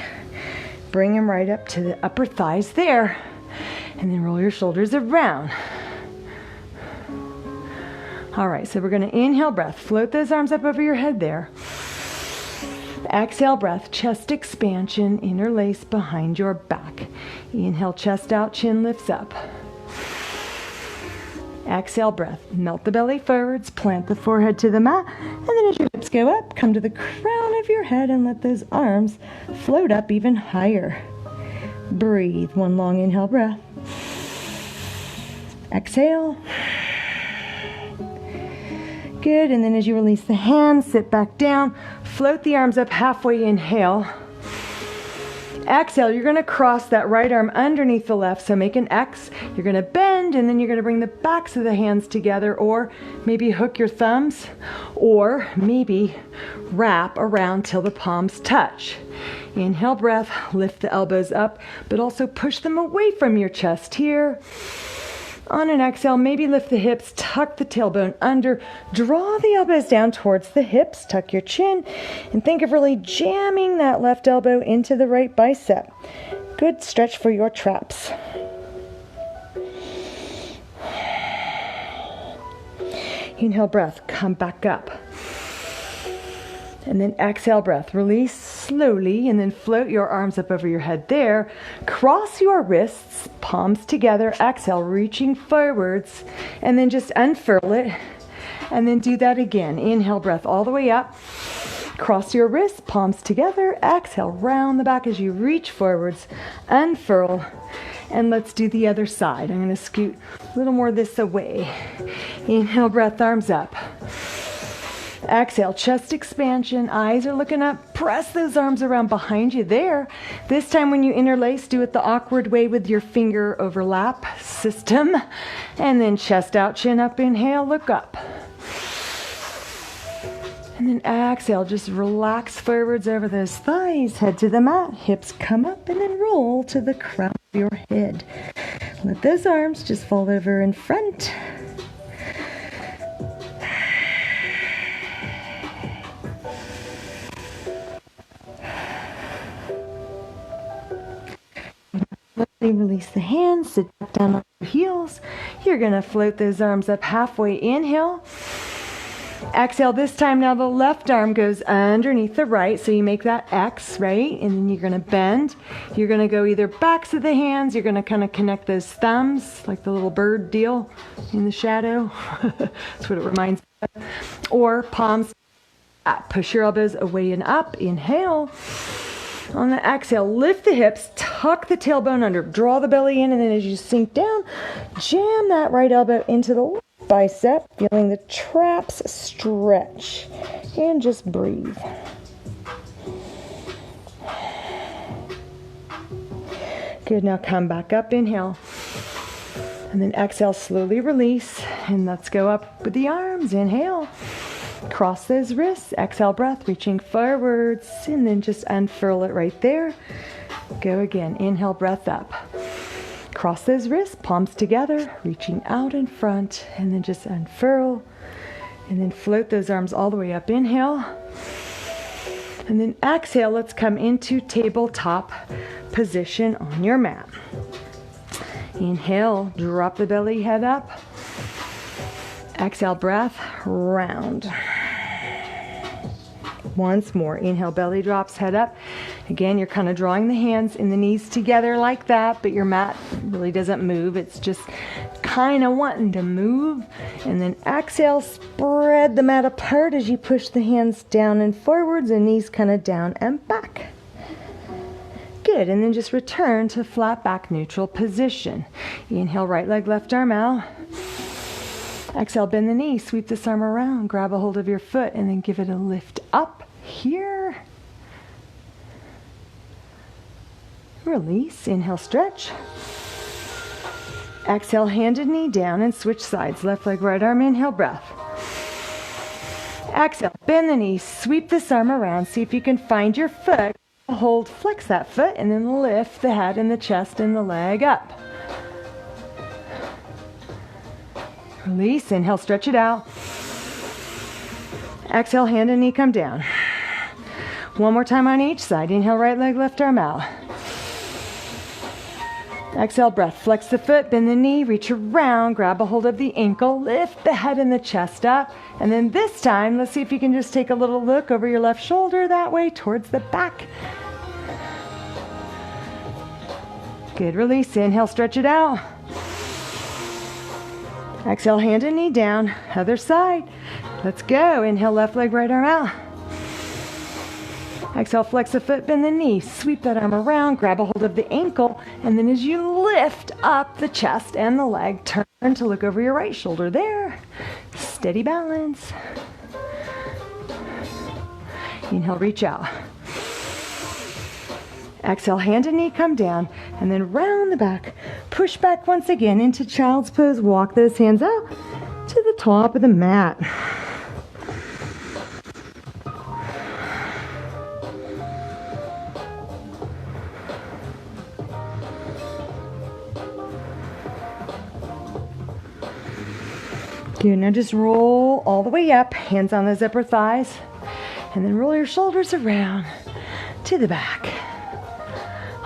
Bring them right up to the upper thighs there. And then roll your shoulders around. All right, so we're going to inhale breath. Float those arms up over your head there. Exhale, breath, chest expansion, interlace behind your back. Inhale, chest out, chin lifts up. Exhale, breath, melt the belly forwards, plant the forehead to the mat, and then as your hips go up, come to the crown of your head and let those arms float up even higher. Breathe, one long inhale breath. Exhale. Good, and then as you release the hands, sit back down, float the arms up halfway, inhale. Exhale, you're going to cross that right arm underneath the left, so make an X. You're going to bend, and then you're going to bring the backs of the hands together, or maybe hook your thumbs, or maybe wrap around till the palms touch. Inhale, breath, lift the elbows up, but also push them away from your chest here. On an exhale, maybe lift the hips, tuck the tailbone under, draw the elbows down towards the hips, tuck your chin, and think of really jamming that left elbow into the right bicep. Good stretch for your traps. Inhale, breath, come back up. And then exhale, breath, release slowly, and then float your arms up over your head there. Cross your wrists, palms together, exhale, reaching forwards, and then just unfurl it, and then do that again. Inhale, breath all the way up. Cross your wrists, palms together, exhale, round the back as you reach forwards, unfurl, and let's do the other side. I'm going to scoot a little more this way. Inhale, breath, arms up. Exhale, chest expansion, eyes are looking up. Press those arms around behind you there. This time when you interlace, do it the awkward way with your finger overlap system. And then chest out, chin up, inhale, look up. And then exhale, just relax forwards over those thighs, head to the mat, hips come up, and then roll to the crown of your head. Let those arms just fall over in front. Release the hands, sit back down on your heels. You're going to float those arms up halfway, inhale. Exhale, this time now the left arm goes underneath the right, so you make that X, right? And then you're going to bend. You're going to go either backs of the hands, you're going to kind of connect those thumbs, like the little bird deal in the shadow. That's what it reminds me of. Or palms up. Push your elbows away and up, inhale. On the exhale, lift the hips, tuck the tailbone under, draw the belly in, and then as you sink down, jam that right elbow into the left bicep, feeling the traps stretch, and just breathe. Good, now come back up, inhale, and then exhale, slowly release, and let's go up with the arms, inhale. Cross those wrists, exhale, breath, reaching forwards, and then just unfurl it right there. Go again, inhale, breath up. Cross those wrists, palms together, reaching out in front, and then just unfurl, and then float those arms all the way up, inhale. And then exhale, let's come into tabletop position on your mat. Inhale, drop the belly, head up. Exhale, breath, round. Once more, inhale, belly drops, head up. Again, you're kind of drawing the hands and the knees together like that, but your mat really doesn't move. It's just kind of wanting to move. And then exhale, spread the mat apart as you push the hands down and forwards and knees kind of down and back. Good, and then just return to flat back neutral position. Inhale, right leg, left arm out. Exhale, bend the knee, sweep this arm around, grab a hold of your foot, and then give it a lift up here. Release, inhale, stretch. Exhale, handed knee down and switch sides. Left leg, right arm, inhale, breath. Exhale, bend the knee, sweep this arm around. See if you can find your foot. Hold, flex that foot, and then lift the head and the chest and the leg up. Release, inhale, stretch it out. Exhale, hand and knee come down. One more time on each side. Inhale, right leg, left arm out. Exhale, breath. Flex the foot, bend the knee, reach around, grab a hold of the ankle, lift the head and the chest up. And then this time, let's see if you can just take a little look over your left shoulder that way towards the back. Good, release. Inhale, stretch it out. Exhale, hand and knee down. Other side. Let's go. Inhale, left leg, right arm out. Exhale, flex the foot, bend the knee. Sweep that arm around, grab a hold of the ankle, and then as you lift up the chest and the leg, turn to look over your right shoulder there. Steady balance. Inhale, reach out. Exhale, hand and knee come down, and then round the back. Push back once again into child's pose. Walk those hands out to the top of the mat. Good, now just roll all the way up, hands on those upper thighs, and then roll your shoulders around to the back.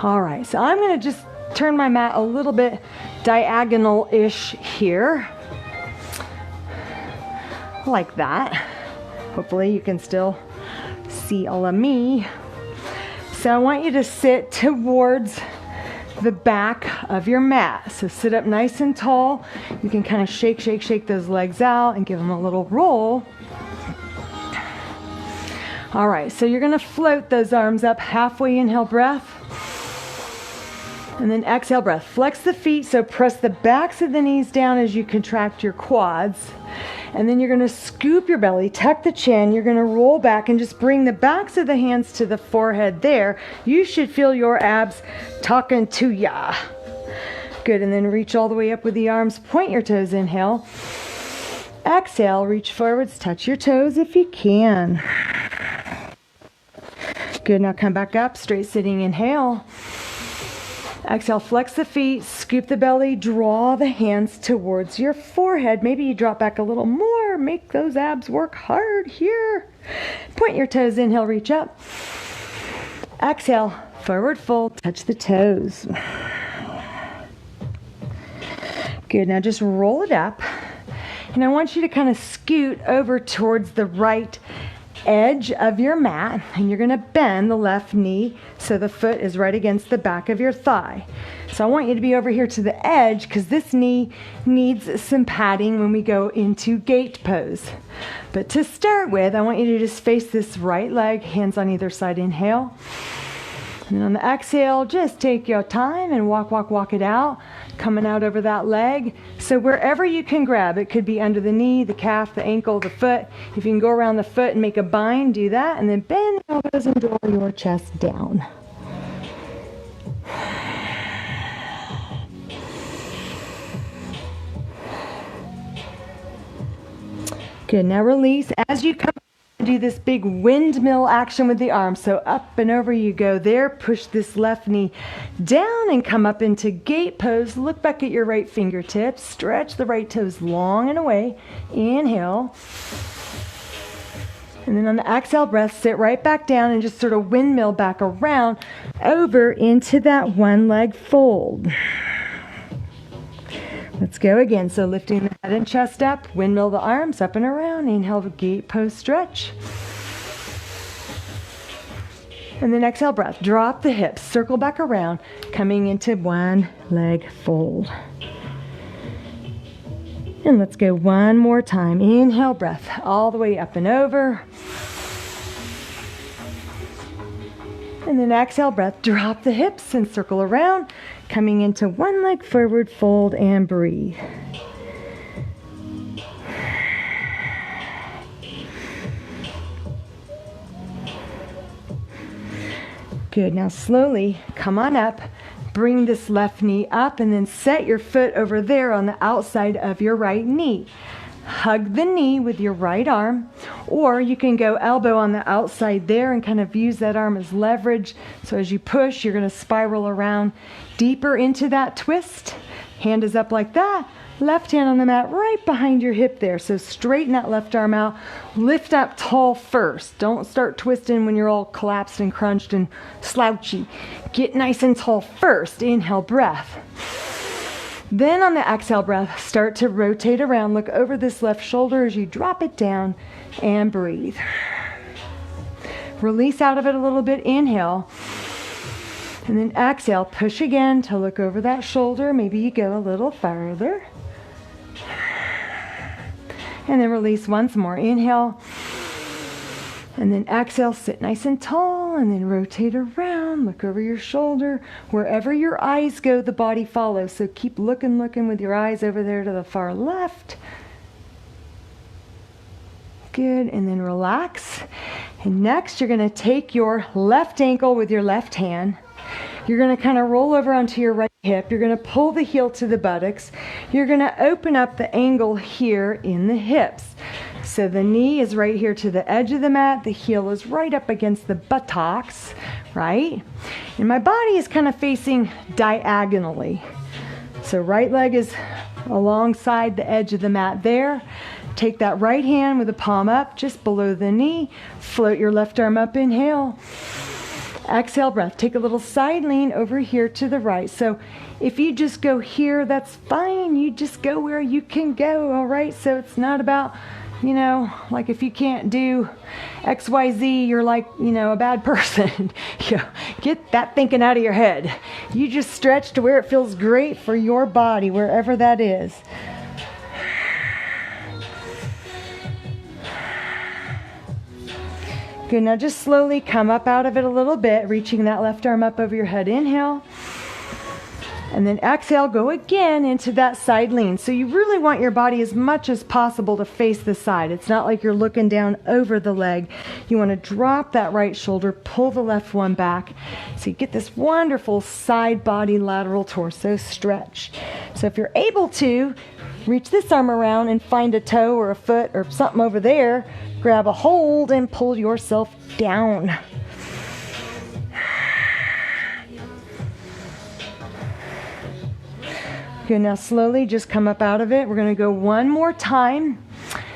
All right, so I'm gonna just turn my mat a little bit diagonal-ish here, like that. Hopefully you can still see all of me. So I want you to sit towards the back of your mat. So sit up nice and tall. You can kind of shake those legs out and give them a little roll. All right, so you're gonna float those arms up halfway, inhale, breath. And then exhale, breath. Flex the feet, so press the backs of the knees down as you contract your quads. And then you're gonna scoop your belly, tuck the chin. You're gonna roll back and just bring the backs of the hands to the forehead there. You should feel your abs talking to ya. Good, and then reach all the way up with the arms. Point your toes, inhale. Exhale, reach forwards, touch your toes if you can. Good, now come back up, straight sitting, inhale. Exhale, flex the feet, scoop the belly, draw the hands towards your forehead. Maybe you drop back a little more, make those abs work hard here. Point your toes, inhale, reach up. Exhale, forward fold, touch the toes. Good, now just roll it up. And I want you to kind of scoot over towards the right edge of your mat, and you're going to bend the left knee so the foot is right against the back of your thigh. So I want you to be over here to the edge because this knee needs some padding when we go into gate pose. But to start with, I want you to just face this right leg, hands on either side, inhale. And on the exhale, just take your time and walk it out, coming out over that leg. So wherever you can grab, it could be under the knee, the calf, the ankle, the foot. If you can go around the foot and make a bind, do that, and then bend the elbows and draw your chest down. Good, now release. As you come, do this big windmill action with the arms. So up and over you go there. Push this left knee down and come up into gate pose. Look back at your right fingertips. Stretch the right toes long and away. Inhale. And then on the exhale breath, sit right back down and just sort of windmill back around over into that one leg fold. Let's go again. So lifting the head and chest up, windmill the arms up and around. Inhale, gate pose stretch. And then exhale breath, drop the hips, circle back around, coming into one leg fold. And let's go one more time. Inhale, breath, all the way up and over. And then exhale, breath, drop the hips and circle around, coming into one leg forward fold and breathe. Good, now slowly come on up, bring this left knee up and then set your foot over there on the outside of your right knee. Hug the knee with your right arm, or you can go elbow on the outside there and kind of use that arm as leverage. So as you push, you're going to spiral around deeper into that twist. Hand is up like that. Left hand on the mat right behind your hip there. So straighten that left arm out. Lift up tall first. Don't start twisting when you're all collapsed and crunched and slouchy. Get nice and tall first. Inhale, breath. Then on the exhale breath, start to rotate around. Look over this left shoulder as you drop it down and breathe. Release out of it a little bit. Inhale. And then exhale. Push again to look over that shoulder. Maybe you go a little further. And then release once more. Inhale. And then exhale, sit nice and tall, and then rotate around. Look over your shoulder. Wherever your eyes go, the body follows. So keep looking with your eyes over there to the far left. Good, and then relax. And next, you're gonna take your left ankle with your left hand. You're going to kind of roll over onto your right hip. You're going to pull the heel to the buttocks. You're going to open up the angle here in the hips. So the knee is right here to the edge of the mat. The heel is right up against the buttocks, right? And my body is kind of facing diagonally. So right leg is alongside the edge of the mat there. Take that right hand with the palm up just below the knee. Float your left arm up, inhale. Exhale, breath. Take a little side lean over here to the right. So if you just go here, that's fine. You just go where you can go, all right? So it's not about, like if you can't do X, Y, Z, you're like, a bad person. Get that thinking out of your head. You just stretch to where it feels great for your body, wherever that is. Good, now just slowly come up out of it a little bit, reaching that left arm up over your head. Inhale. And then exhale, go again into that side lean. So you really want your body as much as possible to face the side. It's not like you're looking down over the leg. You want to drop that right shoulder, pull the left one back. So you get this wonderful side body lateral torso stretch. So if you're able to, reach this arm around and find a toe or a foot or something over there. Grab a hold and pull yourself down. Okay, now slowly just come up out of it. We're going to go one more time.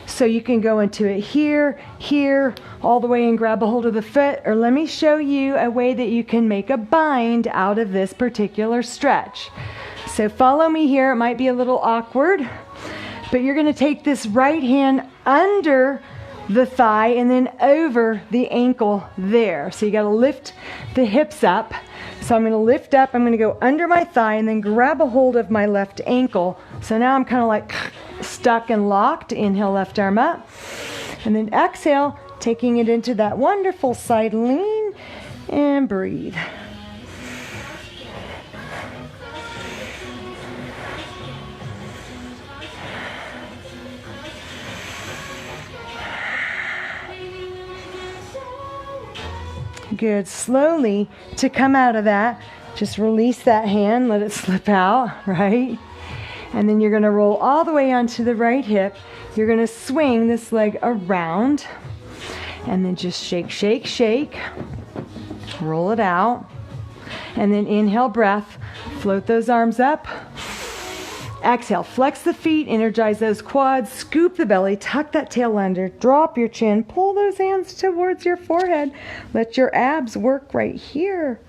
So you can go into it here, all the way and grab a hold of the foot. Or let me show you a way that you can make a bind out of this particular stretch. So follow me here. It might be a little awkward, but you're going to take this right hand under the thigh and then over the ankle there. So you got to lift the hips up. So I'm going to lift up, I'm going to go under my thigh and then grab a hold of my left ankle. So now I'm kind of like stuck and locked. Inhale, left arm up. And then exhale, taking it into that wonderful side lean and breathe. Good. Slowly to come out of that, just release that hand, let it slip out, right? And then you're going to roll all the way onto the right hip. You're going to swing this leg around and then just shake, shake, shake. Roll it out. And then inhale, breath. Float those arms up. Exhale, flex the feet, energize those quads, scoop the belly, tuck that tail under, drop your chin, pull those hands towards your forehead. Let your abs work right here.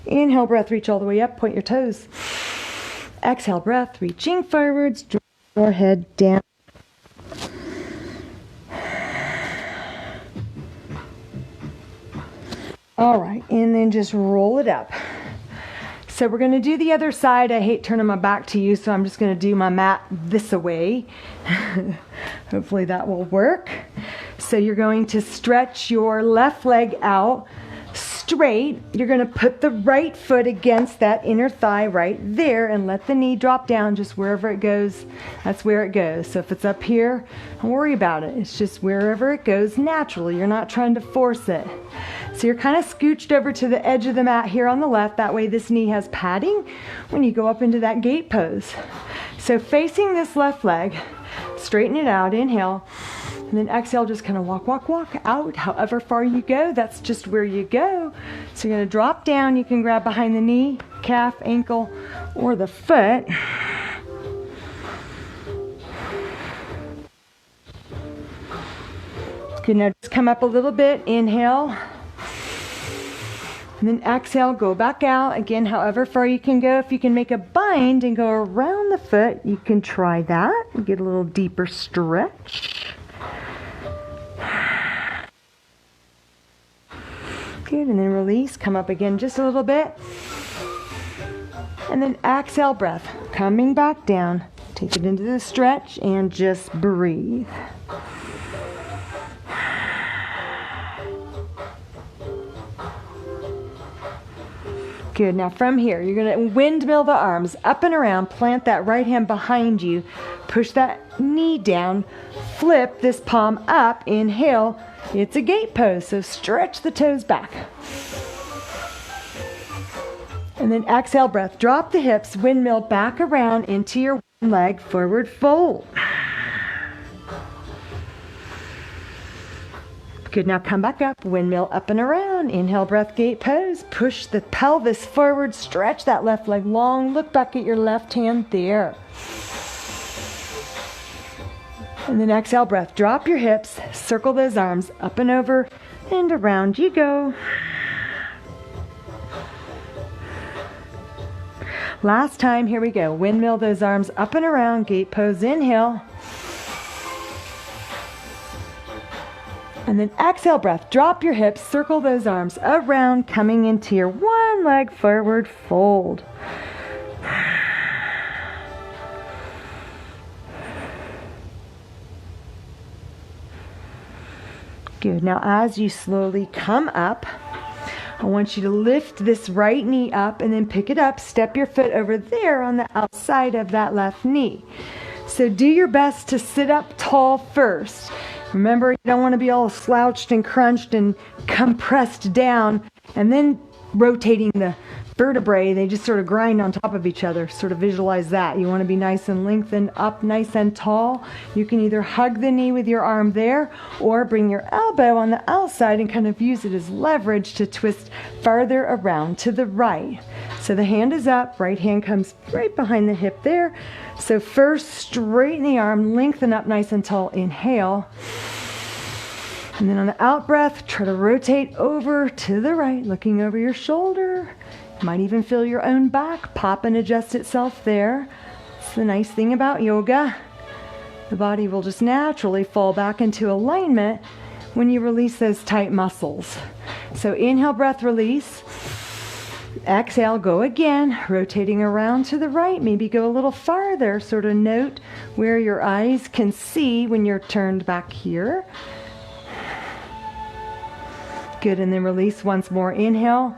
Inhale, breath, reach all the way up, point your toes. Exhale, breath, reaching forwards, draw your head down. All right, and then just roll it up. So we're going to do the other side. I hate turning my back to you, so I'm just going to do my mat this way. Hopefully that will work. So you're going to stretch your left leg out straight. You're going to put the right foot against that inner thigh right there and let the knee drop down just wherever it goes. That's where it goes. So if it's up here, don't worry about it. It's just wherever it goes naturally. You're not trying to force it. So you're kind of scooched over to the edge of the mat here on the left. That way this knee has padding when you go up into that gate pose. So facing this left leg, straighten it out, inhale, and then exhale, just kind of walk, walk, walk out. However far you go, that's just where you go. So you're going to drop down. You can grab behind the knee, calf, ankle, or the foot. Good, now just come up a little bit, inhale. And then exhale, go back out. Again, however far you can go. If you can make a bind and go around the foot, you can try that. Get a little deeper stretch. Good, and then release. Come up again just a little bit. And then exhale, breath. Coming back down. Take it into the stretch and just breathe. Good, now from here, you're gonna windmill the arms up and around, plant that right hand behind you, push that knee down, flip this palm up, inhale, it's a gate pose, so stretch the toes back. And then exhale, breath, drop the hips, windmill back around into your one leg, forward fold. Good, now come back up, windmill up and around, inhale, breath, gate pose, push the pelvis forward, stretch that left leg long, look back at your left hand there. And then exhale, breath, drop your hips, circle those arms up and over and around you go. Last time, here we go, windmill those arms up and around, gate pose, inhale. And then exhale, breath, drop your hips, circle those arms around, coming into your one leg forward fold. Good, now as you slowly come up, I want you to lift this right knee up and then pick it up, step your foot over there on the outside of that left knee. So do your best to sit up tall first. Remember, you don't want to be all slouched and crunched and compressed down and then rotating the vertebrae. They just sort of grind on top of each other. Sort of visualize that. You want to be nice and lengthened up, nice and tall. You can either hug the knee with your arm there or bring your elbow on the outside and kind of use it as leverage to twist farther around to the right. So the hand is up, right hand comes right behind the hip there. So first, straighten the arm, lengthen up nice and tall, inhale. And then on the out breath, try to rotate over to the right, looking over your shoulder. You might even feel your own back pop and adjust itself there. It's the nice thing about yoga. The body will just naturally fall back into alignment when you release those tight muscles. So inhale, breath, release. Exhale, go again, rotating around to the right. Maybe go a little farther, sort of note where your eyes can see when you're turned back here. Good, and then release once more. Inhale,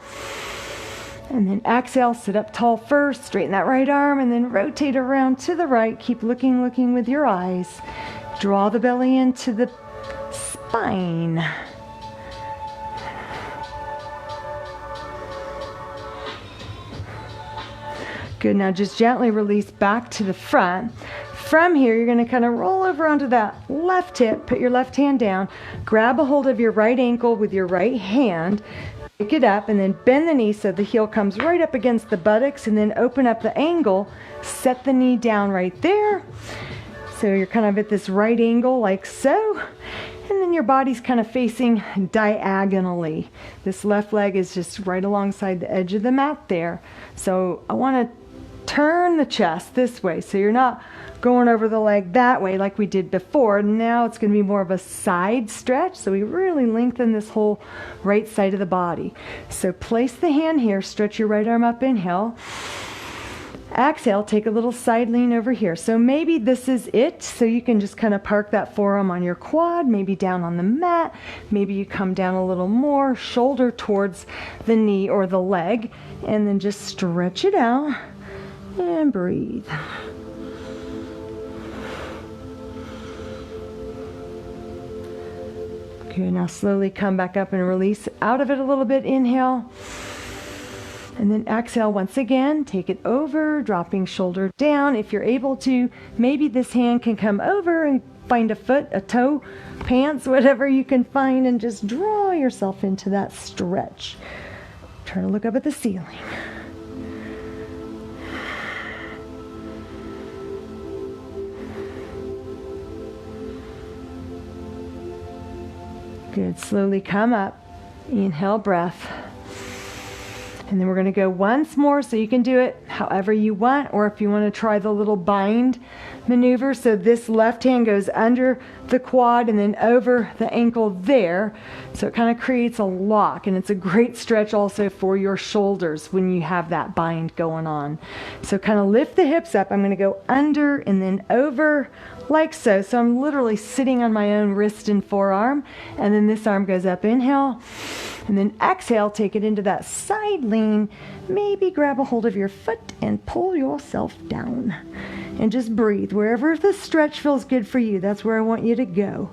and then exhale, sit up tall first, straighten that right arm, and then rotate around to the right. Keep looking with your eyes. Draw the belly into the spine. Good, now just gently release back to the front. From here, you're going to kind of roll over onto that left hip, put your left hand down, grab a hold of your right ankle with your right hand, pick it up, and then bend the knee so the heel comes right up against the buttocks, and then open up the angle, set the knee down right there. So you're kind of at this right angle like so, and then your body's kind of facing diagonally. This left leg is just right alongside the edge of the mat there. So I want to turn the chest this way, so you're not going over the leg that way like we did before. Now it's going to be more of a side stretch, so we really lengthen this whole right side of the body. So place the hand here, stretch your right arm up, inhale. Exhale, take a little side lean over here. So maybe this is it, so you can just kind of park that forearm on your quad, maybe down on the mat. Maybe you come down a little more, shoulder towards the knee or the leg, and then just stretch it out and breathe. Okay, now slowly come back up and release out of it a little bit. Inhale. And then exhale once again. Take it over, dropping shoulder down. If you're able to, maybe this hand can come over and find a foot, a toe, pants, whatever you can find, and just draw yourself into that stretch. Try to look up at the ceiling. Good. Slowly come up. Inhale, breath. And then we're going to go once more, so you can do it however you want, or if you want to try the little bind maneuver. So this left hand goes under the quad and then over the ankle there. So it kind of creates a lock, and it's a great stretch also for your shoulders when you have that bind going on. So kind of lift the hips up. I'm going to go under and then over like so. So I'm literally sitting on my own wrist and forearm, and then this arm goes up. Inhale. And then exhale, take it into that side lean. Maybe grab a hold of your foot and pull yourself down. And just breathe. Wherever the stretch feels good for you, that's where I want you to go.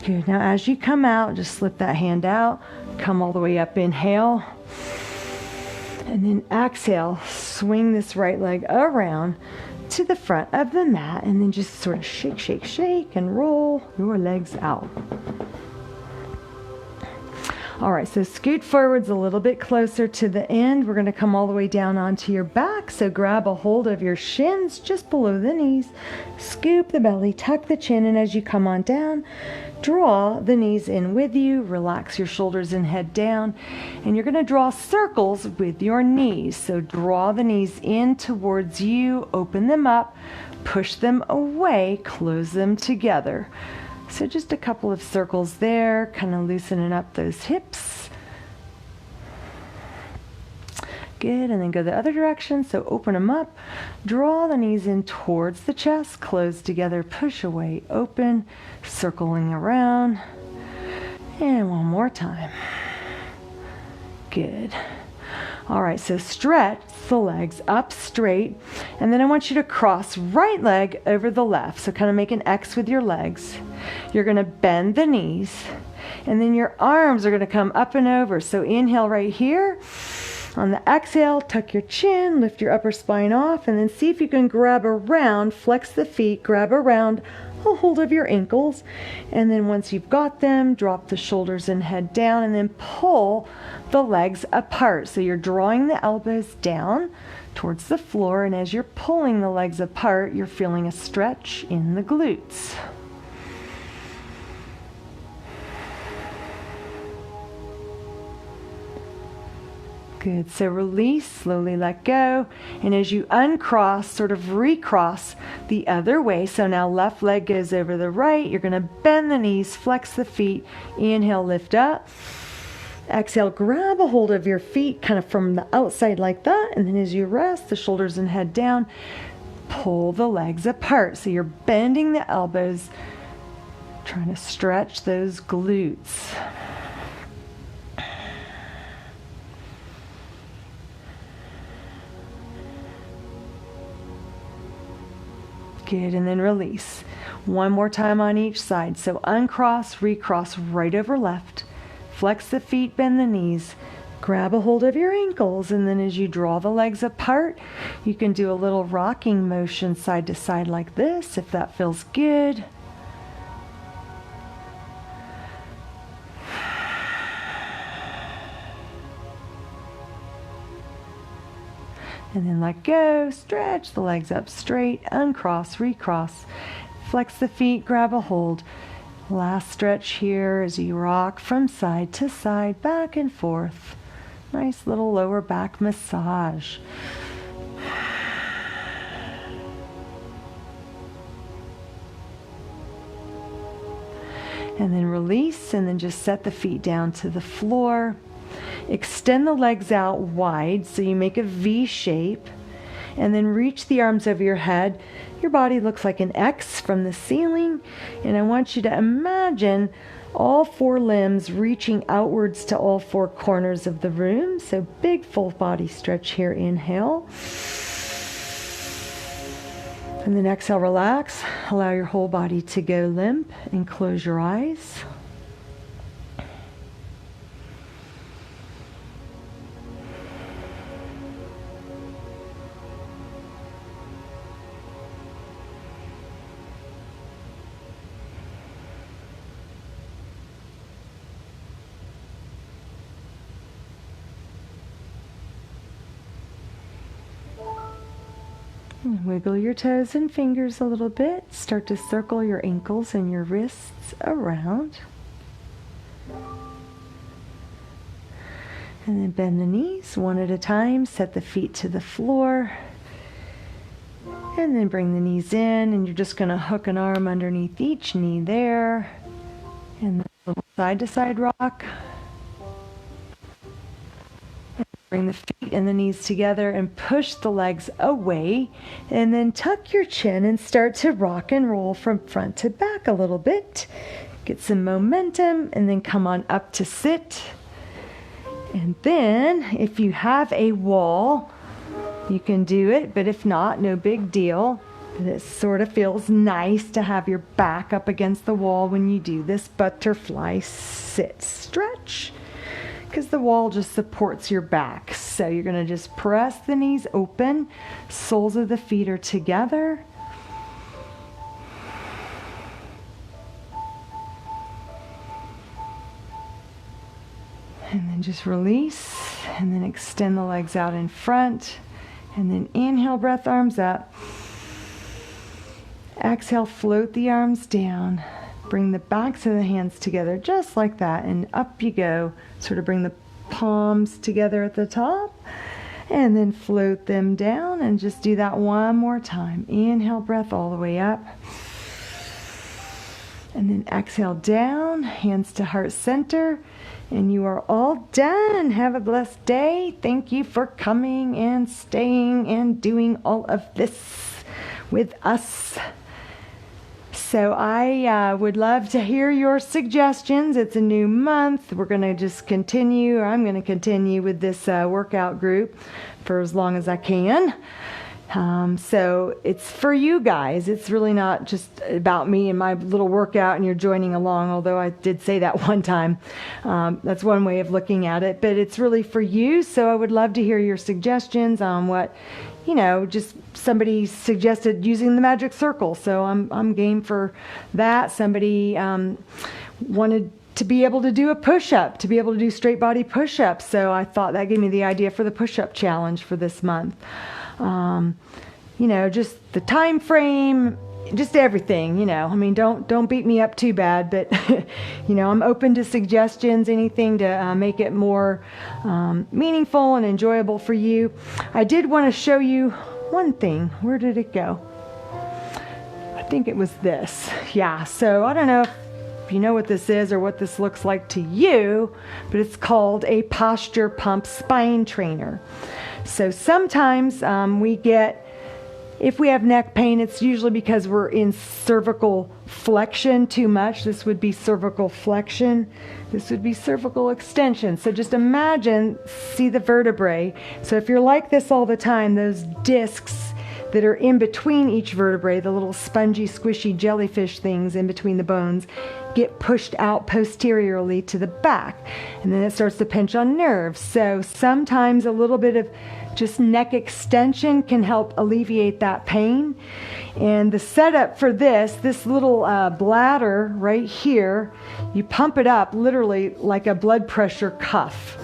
Good. Now as you come out, just slip that hand out, come all the way up, inhale, and then exhale, swing this right leg around to the front of the mat, and then just sort of shake, shake, shake, and roll your legs out. All right, so scoot forwards a little bit closer to the end. We're going to come all the way down onto your back. So grab a hold of your shins just below the knees. Scoop the belly, tuck the chin, and as you come on down, draw the knees in with you. Relax your shoulders and head down. And you're going to draw circles with your knees. So draw the knees in towards you, open them up, push them away, close them together. So just a couple of circles there, kind of loosening up those hips. Good, and then go the other direction. So open them up, draw the knees in towards the chest, close together, push away, open, circling around. And one more time. Good. All right, so stretch the legs up straight, and then I want you to cross right leg over the left. So kind of make an X with your legs. You're going to bend the knees, and then your arms are going to come up and over. So inhale right here. On the exhale, tuck your chin, lift your upper spine off, and then see if you can grab around, flex the feet, grab around, a hold of your ankles, and then once you've got them, drop the shoulders and head down, and then pull the legs apart. So you're drawing the elbows down towards the floor, and as you're pulling the legs apart, you're feeling a stretch in the glutes. Good. So release, slowly let go. And as you uncross, sort of recross the other way. So now left leg goes over the right. You're going to bend the knees, flex the feet. Inhale, lift up. Exhale, grab a hold of your feet kind of from the outside like that. And then as you rest, the shoulders and head down, pull the legs apart. So you're bending the elbows, trying to stretch those glutes. Good, and then release. One more time on each side. So uncross, recross right over left. Flex the feet, bend the knees. Grab a hold of your ankles, and then as you draw the legs apart, you can do a little rocking motion side to side like this if that feels good. And then let go, stretch the legs up straight, uncross, recross, flex the feet, grab a hold. Last stretch here as you rock from side to side, back and forth. Nice little lower back massage. And then release, and then just set the feet down to the floor. Extend the legs out wide so you make a V shape, and then reach the arms over your head. Your body looks like an X from the ceiling, and I want you to imagine all four limbs reaching outwards to all four corners of the room. So big full body stretch here. Inhale. And then exhale, relax. Allow your whole body to go limp and close your eyes. Wiggle your toes and fingers a little bit. Start to circle your ankles and your wrists around. And then bend the knees one at a time. Set the feet to the floor. And then bring the knees in, and you're just going to hook an arm underneath each knee there. And then a little side-to-side rock. And bring the feet and the knees together and push the legs away. And then tuck your chin and start to rock and roll from front to back a little bit. Get some momentum, and then come on up to sit. And then, if you have a wall, you can do it, but if not, no big deal. It sort of feels nice to have your back up against the wall when you do this butterfly sit stretch, because the wall just supports your back. So you're going to just press the knees open, soles of the feet are together. And then just release, and then extend the legs out in front. And then inhale, breath, arms up. Exhale, float the arms down. Bring the backs of the hands together just like that, and up you go. Sort of bring the palms together at the top, and then float them down, and just do that one more time. Inhale, breath all the way up. And then exhale down, hands to heart center. And you are all done. Have a blessed day. Thank you for coming and staying and doing all of this with us. So I would love to hear your suggestions. It's a new month. We're going to just continue. I'm going to continue with this workout group for as long as I can. So it's for you guys. It's really not just about me and my little workout and you're joining along, although I did say that one time. That's one way of looking at it, but it's really for you. So I would love to hear your suggestions on what, just somebody suggested using the magic circle. So I'm game for that. Somebody wanted to be able to do a push-up, to be able to do straight body push-ups. So I thought that gave me the idea for the push-up challenge for this month. Just the time frame, just everything, don't beat me up too bad, but, I'm open to suggestions, anything to make it more meaningful and enjoyable for you. I did want to show you one thing. Where did it go? I think it was this. Yeah, so I don't know if you know what this is or what this looks like to you, but it's called a posture pump spine trainer. So sometimes if we have neck pain, it's usually because we're in cervical flexion too much. This would be cervical flexion. This would be cervical extension. So just see the vertebrae. So if you're like this all the time, those discs that are in between each vertebrae, the little spongy, squishy jellyfish things in between the bones, get pushed out posteriorly to the back. And then it starts to pinch on nerves. So sometimes a little bit of just neck extension can help alleviate that pain. And the setup for this little bladder right here, you pump it up literally like a blood pressure cuff.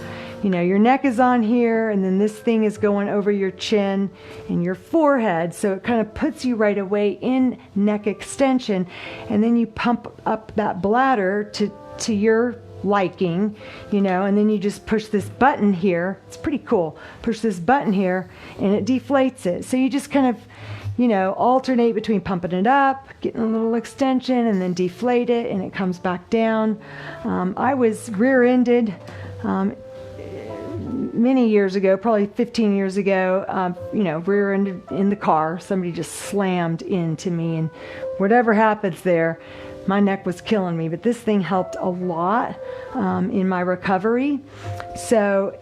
Your neck is on here, and then this thing is going over your chin and your forehead. So it kind of puts you right away in neck extension. And then you pump up that bladder to your liking, and then you just push this button here. It's pretty cool. Push this button here, and it deflates it. So you just kind of, alternate between pumping it up, getting a little extension, and then deflate it, and it comes back down. I was rear-ended many years ago, probably 15 years ago, rear-ended in the car. Somebody just slammed into me, and whatever happens there, my neck was killing me. But this thing helped a lot in my recovery. So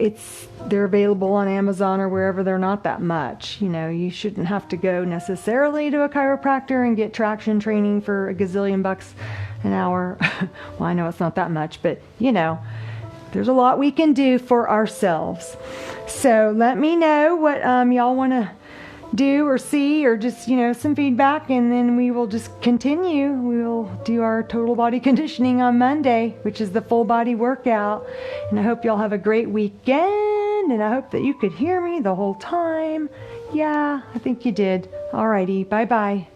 they're available on Amazon or wherever. They're not that much. You shouldn't have to go necessarily to a chiropractor and get traction training for a gazillion bucks an hour. Well, I know it's not that much, but there's a lot we can do for ourselves. So let me know what y'all want to do or see, or just, some feedback, and then we will just continue. We'll do our total body conditioning on Monday, which is the full body workout. And I hope y'all have a great weekend, and I hope that you could hear me the whole time. Yeah, I think you did. Alrighty, bye-bye.